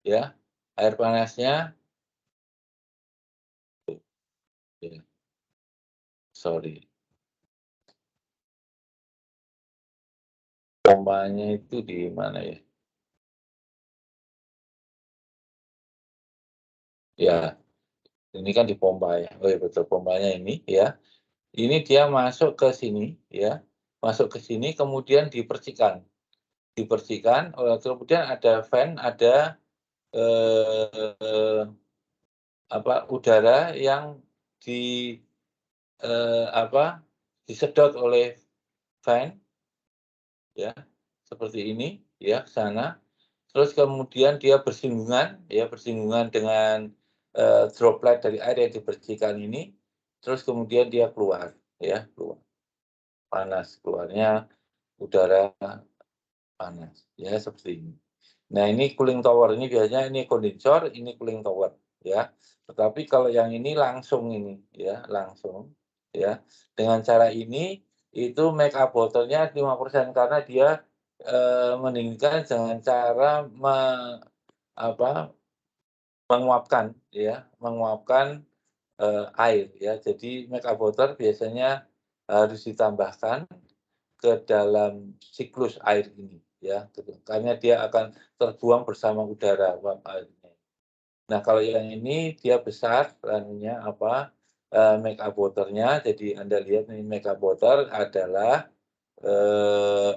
ya, air panasnya ya, sorry, pompanya itu di mana ya? Ya, ini kan di pompa ya, oh ya betul, pompanya ini ya, ini dia masuk ke sini ya, masuk ke sini kemudian dipercikan, kemudian ada fan, ada, udara yang di, disedot oleh fan ya, seperti ini ya, ke sana. Terus kemudian dia bersinggungan dengan, droplet dari air yang dibersihkan ini, terus kemudian dia keluar ya, keluar, panas, keluarnya udara panas ya, seperti ini. Nah, ini cooling tower, ini biasanya ini kondensor, ini cooling tower ya. Tetapi kalau yang ini langsung ini ya, langsung ya. Dengan cara ini itu make up botolnya 5% karena dia, mendinginkan dengan cara menguapkan ya, menguapkan, air ya. Jadi make up botol biasanya harus ditambahkan ke dalam siklus air ini ya, gitu. Karena dia akan terbuang bersama udara uap airnya. Nah, kalau yang ini dia besar anunya make up water-nya. Jadi Anda lihat ini make up water adalah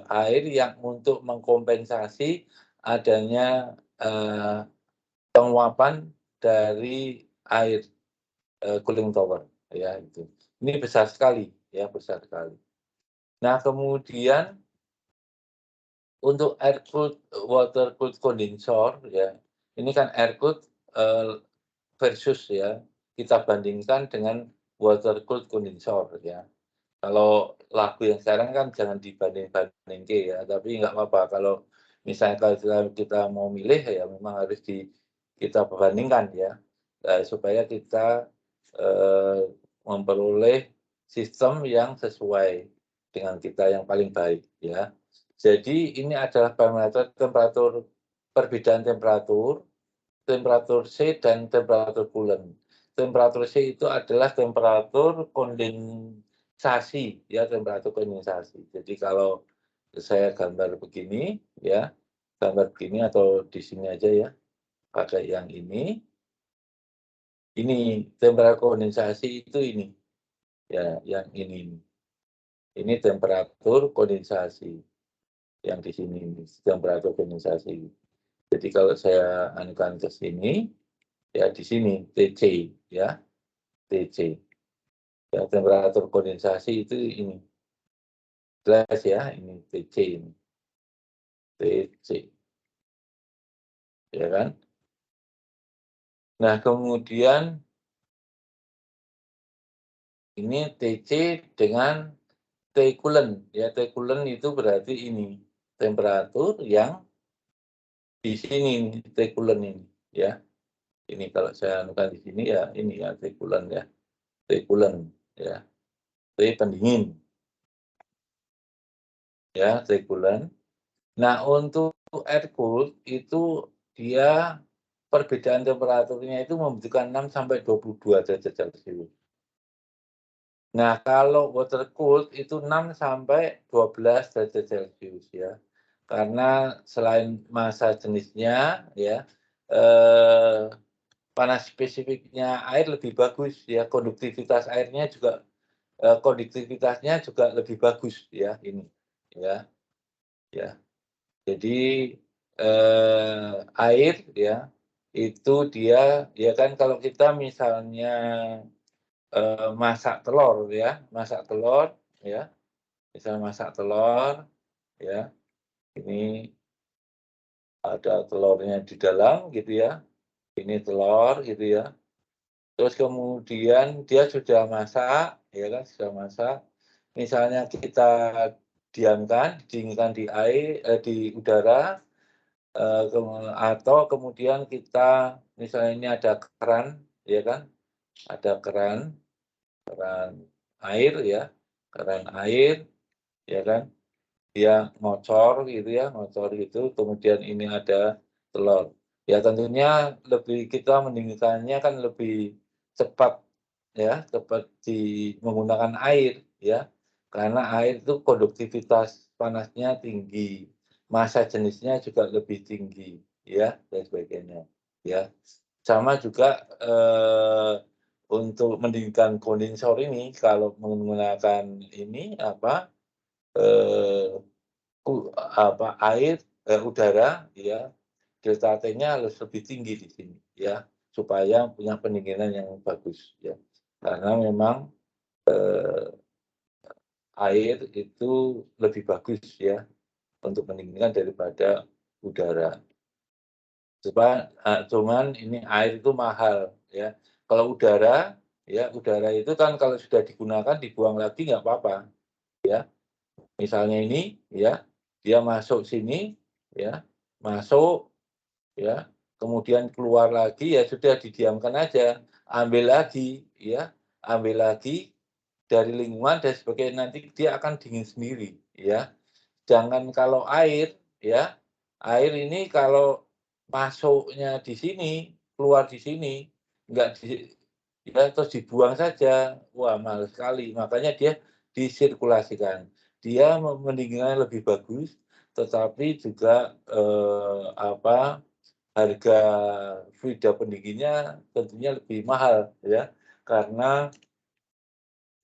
air yang untuk mengkompensasi adanya penguapan dari air cooling tower, ya itu. Ini besar sekali, ya besar sekali. Nah kemudian untuk air cooled water cooled condenser, ya ini kan air cooled versus ya kita bandingkan dengan water cooled condenser, ya. Kalau lagu yang sekarang kan jangan dibanding-bandingke ya, tapi nggak apa-apa kalau misalnya kalau kita mau milih ya memang harus kita bandingkan ya, supaya kita memperoleh sistem yang sesuai dengan kita yang paling baik ya. Jadi ini adalah parameter temperatur, perbedaan temperatur C dan temperatur coolant. Temperatur C itu adalah temperatur kondensasi, ya temperatur kondensasi. Jadi kalau saya gambar begini, ya gambar begini atau di sini aja ya, pakai yang ini temperatur kondensasi itu ini, ya yang ini. Ini temperatur kondensasi yang di sini, temperatur kondensasi. Jadi kalau saya anukan ke sini, ya di sini TC, ya TC. Ya, temperatur kondensasi itu ini. Jelas ya, ini TC ini. TC. Ya kan? Nah, kemudian ini TC dengan T coolant. Ya, T coolant itu berarti ini temperatur yang di sini T coolant ini, ya. Ini kalau saya anukan di sini ya, ini ya T coolant ya. T coolant ya. T pendingin. Ya, T coolant. Nah, untuk air cooled itu dia perbedaan temperaturnya itu membutuhkan 6 sampai 22 derajat Celcius. Nah, kalau water cooled itu 6 sampai 12 derajat Celcius ya. Karena selain massa jenisnya ya, panas spesifiknya air lebih bagus ya, konduktivitasnya juga lebih bagus ya ini ya. Ya. Jadi air ya itu dia ya kan kalau kita misalnya masak telur ya, misalnya masak telur ya, ini ada telurnya di dalam gitu ya, ini telur gitu ya, terus kemudian dia sudah masak ya kan, sudah masak, misalnya kita dinginkan di air di udara, atau kemudian kita misalnya ini ada keran ya kan, ada keran air ya, keran air ya kan, dia ngocor gitu, kemudian ini ada telur. Ya tentunya kita mendinginkannya kan lebih cepat ya, menggunakan air ya, karena air itu konduktivitas panasnya tinggi, massa jenisnya juga lebih tinggi ya, dan sebagainya ya. Sama juga untuk mendinginkan kondensor ini kalau menggunakan ini udara ya, delta T-nya harus lebih tinggi di sini ya, supaya punya pendinginan yang bagus ya. Karena memang air itu lebih bagus ya untuk pendinginan daripada udara. Cuman ini air itu mahal ya. Kalau udara itu kan kalau sudah digunakan dibuang lagi nggak apa-apa ya. Misalnya ini ya, dia masuk sini ya, masuk ya, kemudian keluar lagi ya sudah didiamkan aja, ambil lagi ya, ambil lagi dari lingkungan dan sebagainya, nanti dia akan dingin sendiri ya. Jangan kalau air ya, air ini kalau masuknya di sini, keluar di sini, enggak ya terus dibuang saja, wah mahal sekali. Makanya dia disirkulasikan. Dia mendinginnya lebih bagus, tetapi juga harga fluida pendinginnya tentunya lebih mahal ya, karena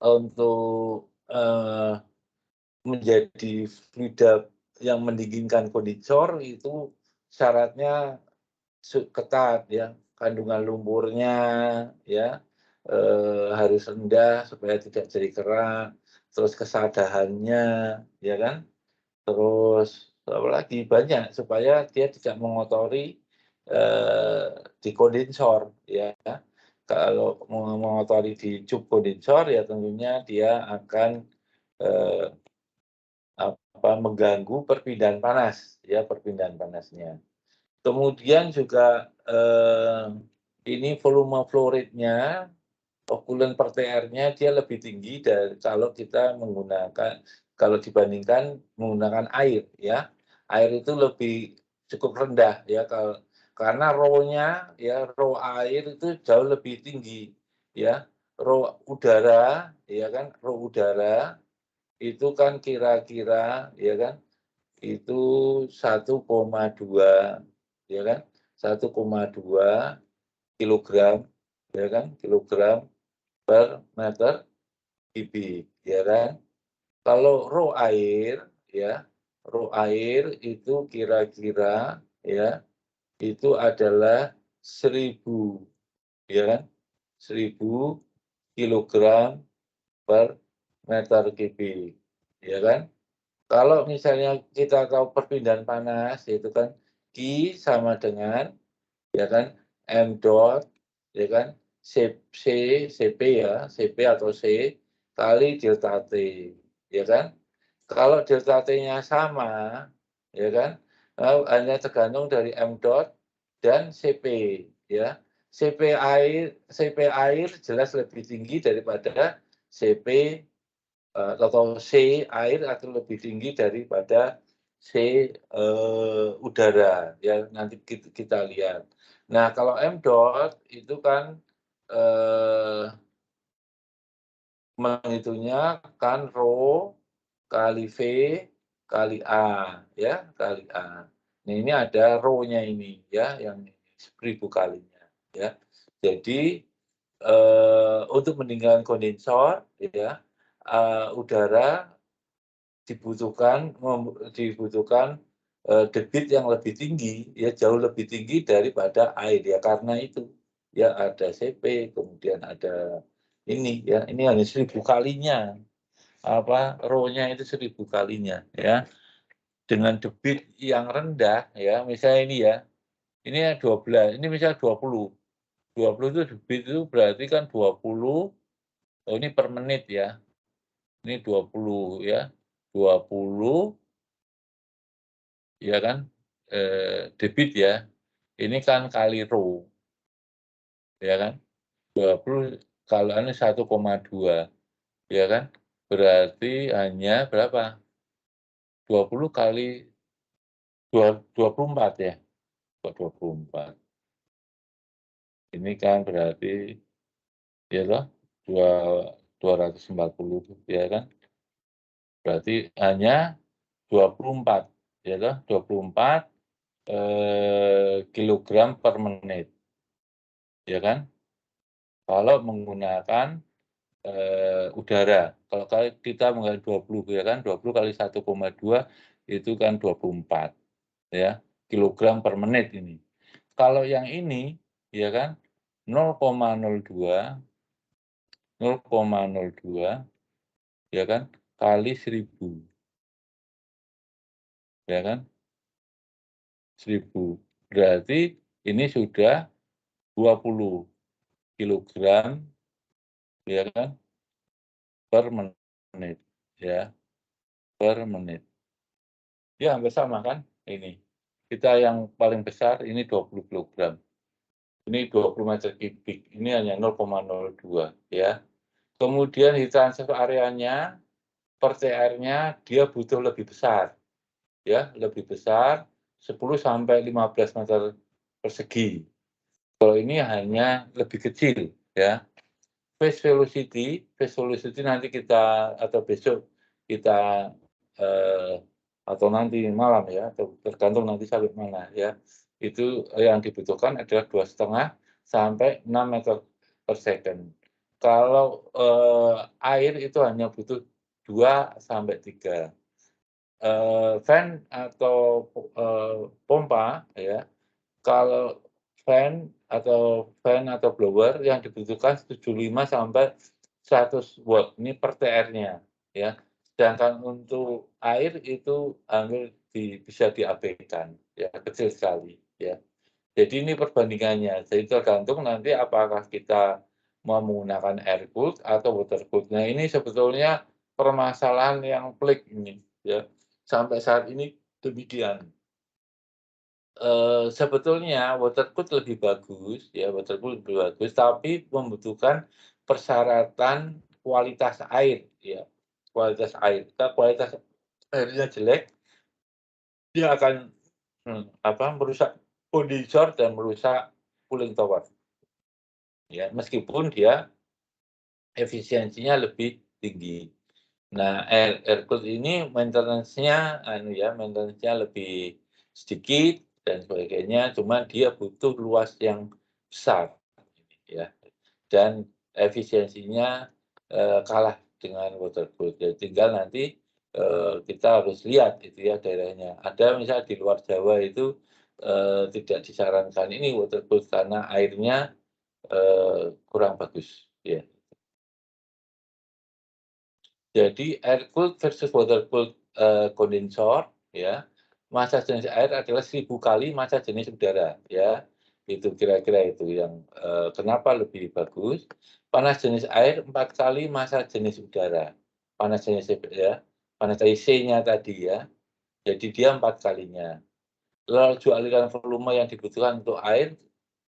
untuk menjadi fluida yang mendinginkan kondensor itu syaratnya ketat ya, kandungan lumpurnya ya harus rendah supaya tidak jadi kerak, terus kesadahannya ya kan, terus apalagi banyak supaya dia tidak mengotori di kondensor ya. Kalau mengotori di cup kondensor ya tentunya dia akan mengganggu perpindahan panas ya, perpindahan panasnya. Kemudian juga ini volume flow rate-nya, okulen per TR-nya dia lebih tinggi dari kalau kita menggunakan, kalau dibandingkan menggunakan air ya. Air itu lebih cukup rendah ya, karena rho-nya ya, rho air itu jauh lebih tinggi ya. Rho udara ya kan, rho udara itu kan kira-kira ya kan itu 1,2 ya kan, 1,2 kilogram ya kan, kilogram per meter kubik ya kan. Kalau rho air ya, rho air itu kira-kira ya itu adalah 1000 ya kan, 1000 kilogram per meter kubik ya kan. Kalau misalnya kita tahu perpindahan panas itu kan Q sama dengan ya kan M dot ya kan CP ya, CP atau C kali delta T ya kan. Kalau delta T-nya sama ya kan, hanya tergantung dari M dot dan CP ya. CP air jelas lebih tinggi daripada CP atau C air akan lebih tinggi daripada C udara ya, nanti kita lihat. Nah kalau M dot itu kan menghitungnya kan rho kali V kali A ya, kali A. Nah ini ada rho-nya ini ya, yang 1000 kalinya ya. Jadi untuk meninggalkan kondensor ya, udara dibutuhkan debit yang lebih tinggi ya, jauh lebih tinggi daripada air ya, karena itu ya ada CP, kemudian ada ini ya, ini hanya 1000 kalinya rho-nya itu 1000 kalinya ya, dengan debit yang rendah ya, misalnya ini ya, ini 12, ini misalnya 20 itu debit itu berarti kan 20, ini per menit ya, ini 20 ya, 20 ya kan, debit ya, ini kan kali rho ya kan, 20 kalau ini 1,2 ya kan, berarti hanya berapa, 20 kali 24 ya, kok 24, ini kan berarti ya loh 240 ya kan, berarti hanya 24 ya loh, 24 kilogram per menit ya kan, kalau menggunakan udara. Kalau kita menggunakan 20 ya kan, 20 kali 1,2 itu kan 24 ya, kilogram per menit ini. Kalau yang ini ya kan 0,02 ya kan kali 1000 ya kan, 1000 berarti ini sudah 20 kilogram ya kan per menit ya, per menit. Ya hampir sama kan ini. Kita yang paling besar ini 20 kilogram. Ini 20 meter kubik, ini hanya 0,02 ya. Kemudian heat transfer areanya per TR-nya dia butuh lebih besar ya, lebih besar 10 sampai 15 meter persegi. Kalau ini hanya lebih kecil ya. Phase velocity nanti kita atau besok kita atau nanti malam ya, atau tergantung nanti sampai mana ya. Itu yang dibutuhkan adalah 2,5 sampai 6 meter per second. Kalau air itu hanya butuh 2 sampai 3. Fan atau pompa ya, kalau fan atau blower yang dibutuhkan 75 sampai 100 watt, ini per TR-nya ya. Sedangkan untuk air itu hampir bisa diabaikan ya, kecil sekali ya. Jadi ini perbandingannya, jadi tergantung nanti apakah kita mau menggunakan air cooled atau water cooled. Nah ini sebetulnya permasalahan yang pelik ini ya, sampai saat ini demikian. Sebetulnya water cooled lebih bagus ya, water cooled lebih bagus, tapi membutuhkan persyaratan kualitas air ya, kualitas air. Kalau kualitas airnya jelek, dia akan merusak kondensor dan merusak cooling tower. Ya, meskipun dia efisiensinya lebih tinggi. Nah, air cooled ini maintenance-nya lebih sedikit dan sebagainya, cuma dia butuh luas yang besar ya. Dan efisiensinya kalah dengan water cooled. Jadi tinggal nanti kita harus lihat itu ya daerahnya. Ada misalnya di luar Jawa itu tidak disarankan ini water cooled karena airnya kurang bagus ya. Jadi air cooled versus water cooled kondensor ya, massa jenis air adalah 1000 kali massa jenis udara ya. Itu kira-kira itu yang kenapa lebih bagus. Panas jenis air 4 kali massa jenis udara. Panas jenis ya, panas C-nya tadi ya. Jadi dia 4 kalinya. Laju aliran volume yang dibutuhkan untuk air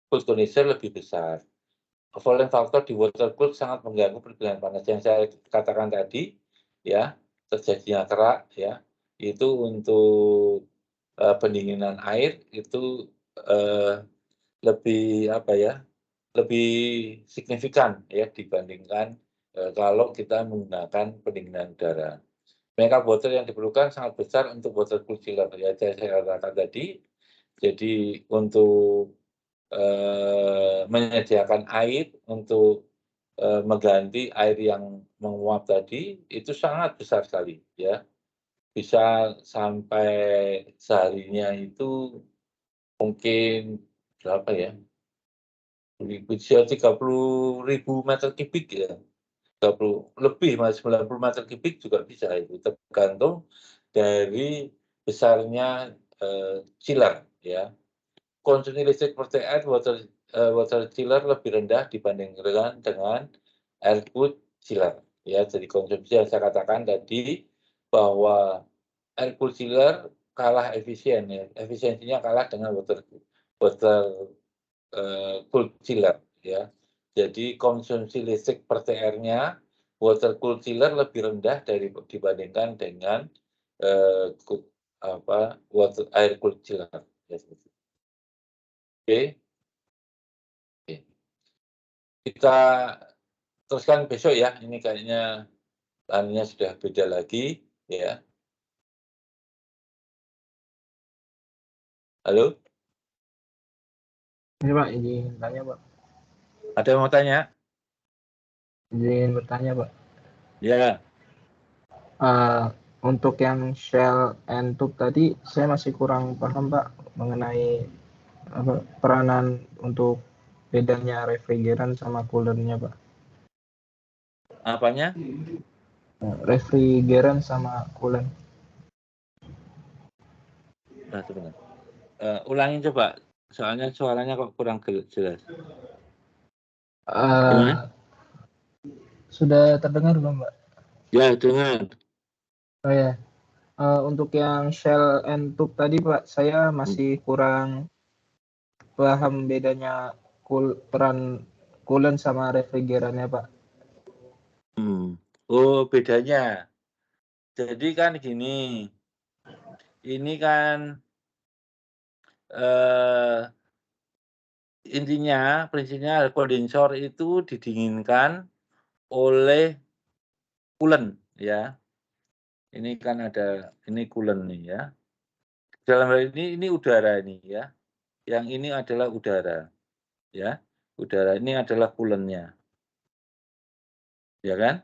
cooled condenser lebih besar. Volume faktor di water cooled sangat mengganggu perpindahan panas yang saya katakan tadi ya, terjadinya kerak ya, itu untuk pendinginan air itu lebih lebih signifikan ya dibandingkan kalau kita menggunakan pendinginan udara. Makeup water yang diperlukan sangat besar untuk water cooled chiller ya, saya katakan tadi. Jadi untuk menyediakan air untuk mengganti air yang menguap tadi, itu sangat besar sekali ya. Bisa sampai seharinya itu mungkin berapa ya, bisa 30.000 meter kubik ya. 30 lebih, Mas, 90 meter kubik juga bisa itu, tergantung dari besarnya chiller ya. Konsumsi listrik per TR water chiller lebih rendah dibandingkan dengan air cooled chiller ya. Jadi konsumsi yang saya katakan tadi bahwa air cooled chiller kalah efisien ya, efisiensinya kalah dengan water cooled chiller ya. Jadi konsumsi listrik per TR-nya water cooled chiller lebih rendah dibandingkan dengan air cooled chiller ya. Oke. Oke. Kita teruskan besok ya. Ini kayaknya anunya sudah beda lagi ya. Halo? Ini Pak, izin tanya Pak. Ada yang mau tanya? Izin bertanya Pak. Ya. Untuk yang shell and tube tadi, saya masih kurang paham Pak mengenai peranan untuk bedanya refrigeran sama coolernya Pak. Apanya? Refrigeran sama cooler. Ulangin coba, soalnya suaranya kok kurang jelas. Sudah terdengar belum Pak? Ya, dengar. Oh ya. Untuk yang shell and tube tadi Pak, saya masih kurang paham bedanya peran coolant sama refrigerannya Pak. Oh, bedanya. Jadi kan gini, ini kan intinya, prinsipnya kondensor itu didinginkan oleh coolant ya. Ini kan ada, ini coolant nih ya. Dalam hal ini udara ini ya. Yang ini adalah udara ya. Udara ini adalah coolant-nya. Ya kan?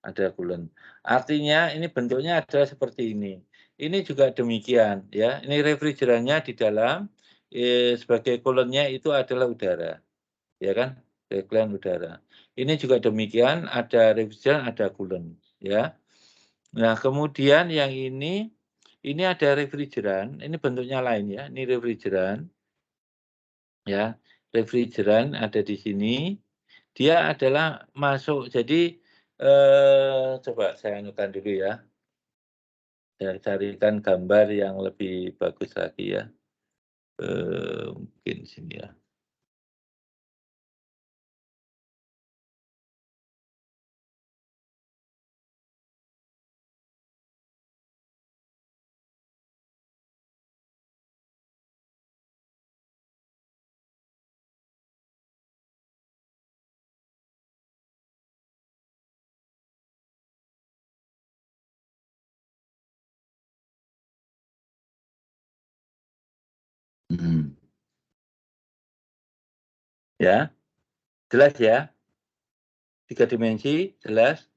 ada coolant. Artinya ini bentuknya adalah seperti ini. Ini juga demikian ya. Ini refrigerannya di dalam sebagai coolantnya itu adalah udara. Ya kan? Background udara. Ini juga demikian, ada refrigeran, ada coolant ya. Nah, kemudian yang ini ada refrigeran, ini bentuknya lain ya. Ini refrigeran. Ya, refrigeran ada di sini. Dia adalah masuk. Jadi coba saya anukan dulu ya. Saya carikan gambar yang lebih bagus lagi ya. Mungkin sini ya. Ya, jelas ya? 3 dimensi, jelas?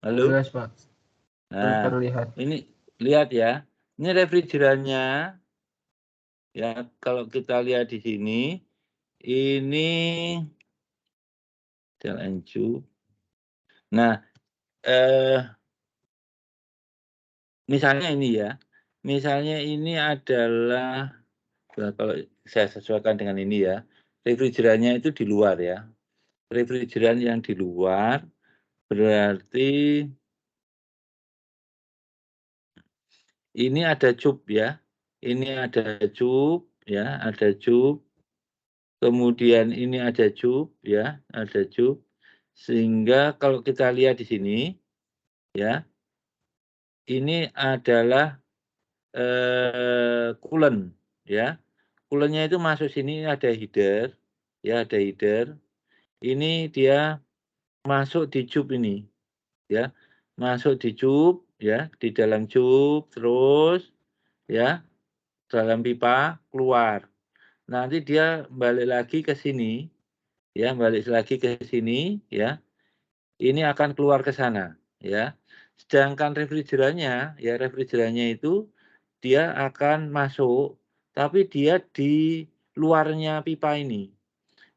Halo? Jelas, Pak. Nah, Terlihat. ini lihat ya. Ini refrigerannya. Ya, kalau kita lihat di sini, ini Delenju. Nah, misalnya ini ya. Misalnya ini adalah kalau saya sesuaikan dengan ini ya. Refrigerannya itu di luar ya. Refrigeran yang di luar berarti ini ada cup ya. Ini ada cup ya, ada cup. Kemudian ini ada cup ya, ada cup. Sehingga kalau kita lihat di sini ya, ini adalah coolant ya. Coolantnya itu masuk sini ada header ya, ada header. Ini dia masuk di cup ini ya. Masuk di cup ya, di dalam cup terus ya, dalam pipa keluar. Nanti dia balik lagi ke sini ya, balik lagi ke sini ya. Ini akan keluar ke sana ya. Sedangkan refrigerannya ya, refrigerannya itu dia akan masuk tapi dia di luarnya pipa ini.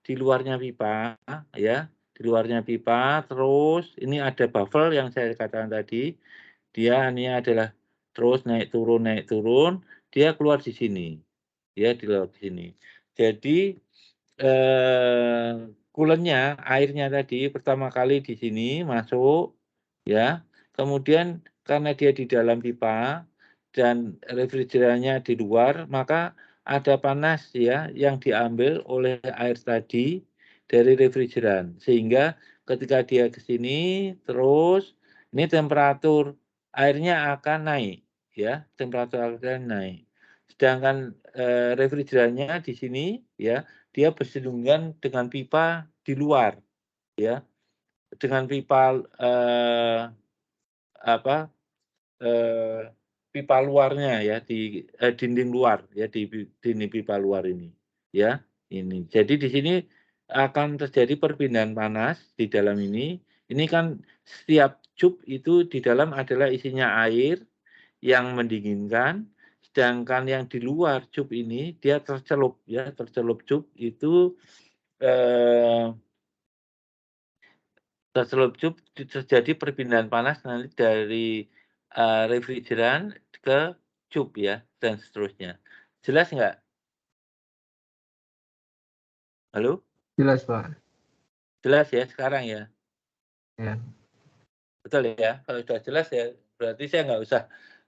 Di luarnya pipa ya, di luarnya pipa terus ini ada baffle yang saya katakan tadi. Dia ini adalah terus naik turun, dia keluar di sini. Ya, di luar sini. Jadi coolant-nya, airnya tadi pertama kali di sini masuk ya. Kemudian karena dia di dalam pipa dan refrigerannya di luar, maka ada panas ya yang diambil oleh air tadi dari refrigeran. Sehingga ketika dia ke sini terus ini temperatur airnya akan naik ya, temperatur airnya naik. Sedangkan refrigerannya di sini ya, dia bersinggungan dengan pipa di luar ya, dengan pipa pipa luarnya ya di dinding luar ya, di dinding pipa luar ini ya, ini. Jadi di sini akan terjadi perpindahan panas di dalam ini. Ini kan setiap cup itu di dalam adalah isinya air yang mendinginkan, sedangkan yang di luar cup ini dia tercelup ya, tercelup cup itu tercelup cup terjadi perpindahan panas nanti dari refrigeran ke cup ya dan seterusnya. Jelas nggak? Halo? Jelas, Pak. Jelas ya sekarang ya? Ya. Betul ya? Kalau sudah jelas ya berarti saya nggak usah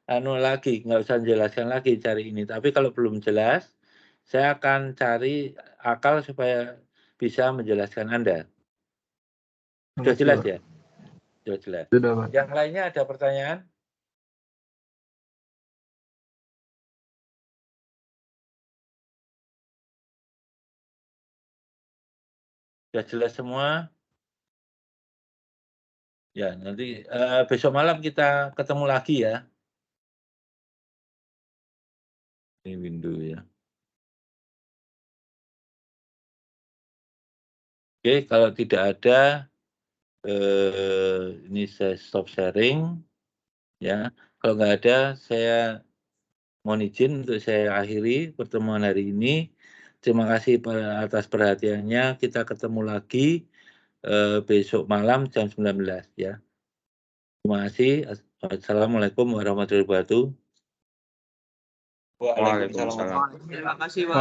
nggak usah jelaskan lagi cari ini. Tapi kalau belum jelas, saya akan cari akal supaya bisa menjelaskan Anda. Sudah Makasih, jelas Pak. ya? Sudah jelas. Sudah, Pak. Yang lainnya ada pertanyaan? Sudah jelas semua? Ya, nanti besok malam kita ketemu lagi ya. Ini window ya. Oke, kalau tidak ada Ini saya stop sharing. Ya, kalau nggak ada, saya mohon izin untuk saya akhiri pertemuan hari ini. Terima kasih atas perhatiannya. Kita ketemu lagi besok malam jam 19 ya. Terima kasih. Assalamualaikum warahmatullahi wabarakatuh. Waalaikumsalam. Terima kasih, Pak.